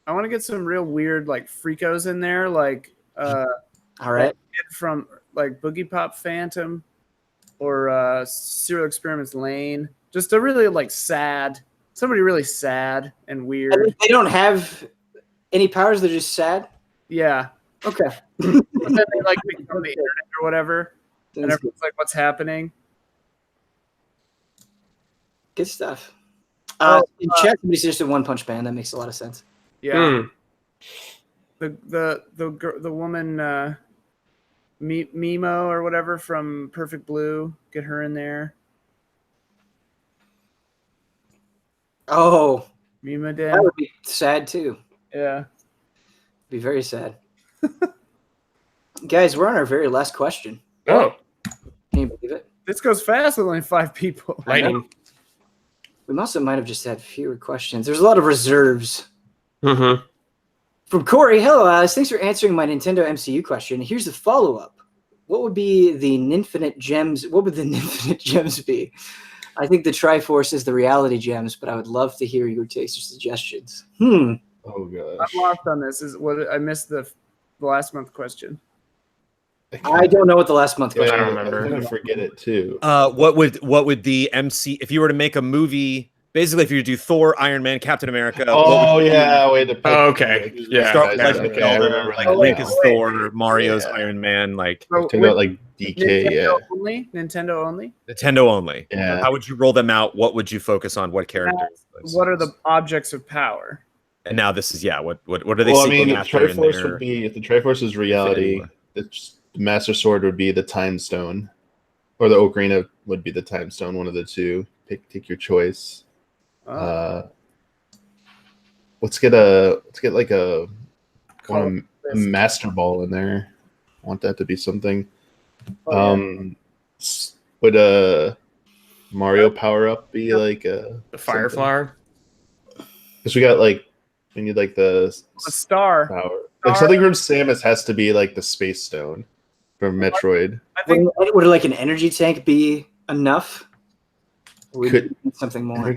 I want to get some real weird like freakos in there, like
All right.
from like Boogie Pop Phantom or Serial Experiments Lane. Just a really like somebody really sad and weird.
And they don't have any powers. They're just sad.
Yeah.
Okay.
But then they like become the internet or whatever. And
That's
everyone's like, what's happening?
good stuff.
Oh,
In chat, somebody suggested One Punch Man. That makes a lot of sense.
Yeah. The woman Mimo or whatever from Perfect Blue, get her in there.
Oh,
Mima
that
Dan.
would be sad too.
Yeah.
Be very sad. Guys, we're on our very last question.
Oh,
Can you believe it?
This goes fast with only 5 people.
lightning.
We might have just had fewer questions. There's a lot of reserves.
Mm-hmm.
From Corey, hello, Alice. Thanks for answering my Nintendo MCU question. Here's the follow-up. What would the Ninfinite Gems be? I think the Triforce is the reality gems, but I would love to hear your takes or suggestions.
Oh gosh.
I'm lost on this. Is what I missed the last month question.
I don't know what the last month question
I
was.
don't remember.
I'm gonna forget it too.
What would the MC if you were to make a movie? Basically, if you do Thor, Iron Man, Captain America.
Way to pick.
Okay. Yeah.
Start with
that's
Legend of
okay.
Zelda, like Link is Thor, Mario's
Yeah.
Iron Man, like
So
Talking about like DK, yeah.
Nintendo only.
Nintendo only.
Yeah.
How would you roll them out? What would you focus on? What characters?
What are the objects of power?
And now this is what are they
Well, I
seeking
mean, the
after in
Triforce
their
would be if the Triforce is reality,
Infinity
the Master Sword would be the Time Stone. or the ocarina would be the time stone. One of the two. Take your choice.
Oh.
Let's get like a master ball in there. I want that to be something. Would Mario power up be like
The fire flower.
Because we need like the
star
power. Like something from Samus has to be like the space stone from Metroid.
I think
would like an energy tank be enough? Or would
Could-
need something more.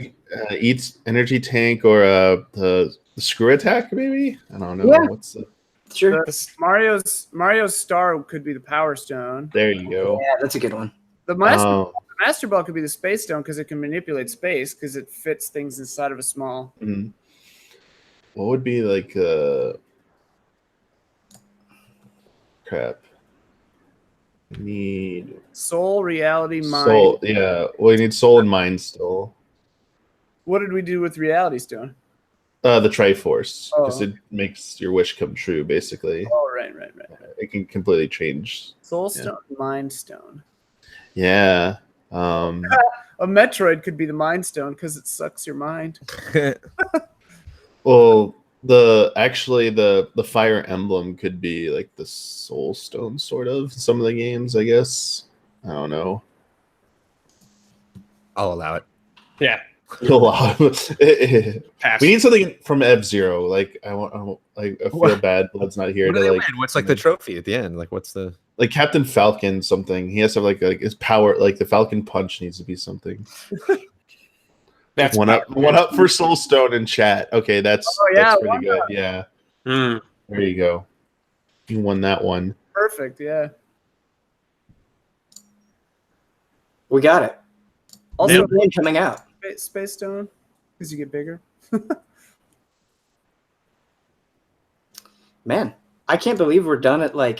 Eats energy tank or the screw attack maybe. I don't know.
Yeah.
What's the...
Sure.
Mario's star could be the power stone.
There you go.
Yeah, that's a good one.
The master ball could be the space stone because it can manipulate space because it fits things inside of a small.
Mhm. What would be like crap? We need
Soul, reality, mind.
soul. Yeah, we need soul and mind still.
What did we do with reality stone?
The Triforce, because
Oh.
it makes your wish come true. Basically,
Oh, right.
it can completely change.
Soul
Yeah.
stone, mind stone.
Yeah.
A Metroid could be the mind stone because it sucks your mind.
Well, the Fire Emblem could be like the Soul Stone, sort of. Some of the games, I guess. I don't know.
I'll allow it.
Yeah.
A lot.
Pass.
We need something from F-Zero. Like I feel bad Blood's not here
What
to
do they
like
win? What's like the trophy at the end? Like what's the
like Captain Falcon something. He has to have like his power, like the Falcon Punch needs to be something.
That's
one up for Soul Stone in chat. Okay, that's pretty good. Yeah.
Mm.
There you go. You won that one.
Perfect, yeah.
We got it.
Also,
New game coming out.
space stone because you get bigger.
Man, I can't believe we're done at like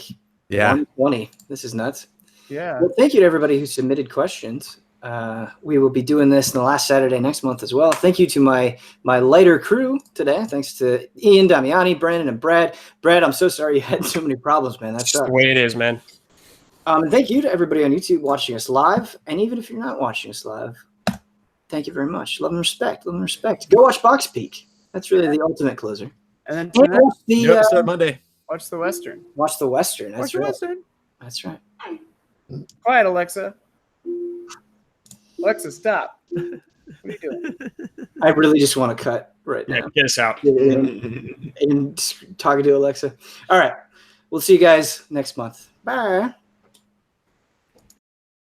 1:20. This is nuts.
Yeah.
Well, thank you to everybody who submitted questions. We will be doing this the last Saturday next month as well. Thank you to my lighter crew today. Thanks to Ian, Damiani, Brandon, and Brad. Brad, I'm so sorry you had so many problems, man. That's
the way it is, man.
And thank you to everybody on YouTube watching us live. And even if you're not watching us live, thank you very much. Love and respect. Love and respect. Go watch Box Peak. That's really the ultimate closer.
And then
And watch
New
the
episode Monday.
watch the Western.
watch the Western. That's
Watch the
right.
Western.
That's right.
Quiet, Alexa. Alexa, stop. What are you doing?
I really just want to cut right
Yeah,
now.
get us out.
And talking to Alexa. All right. We'll see you guys next month. Bye.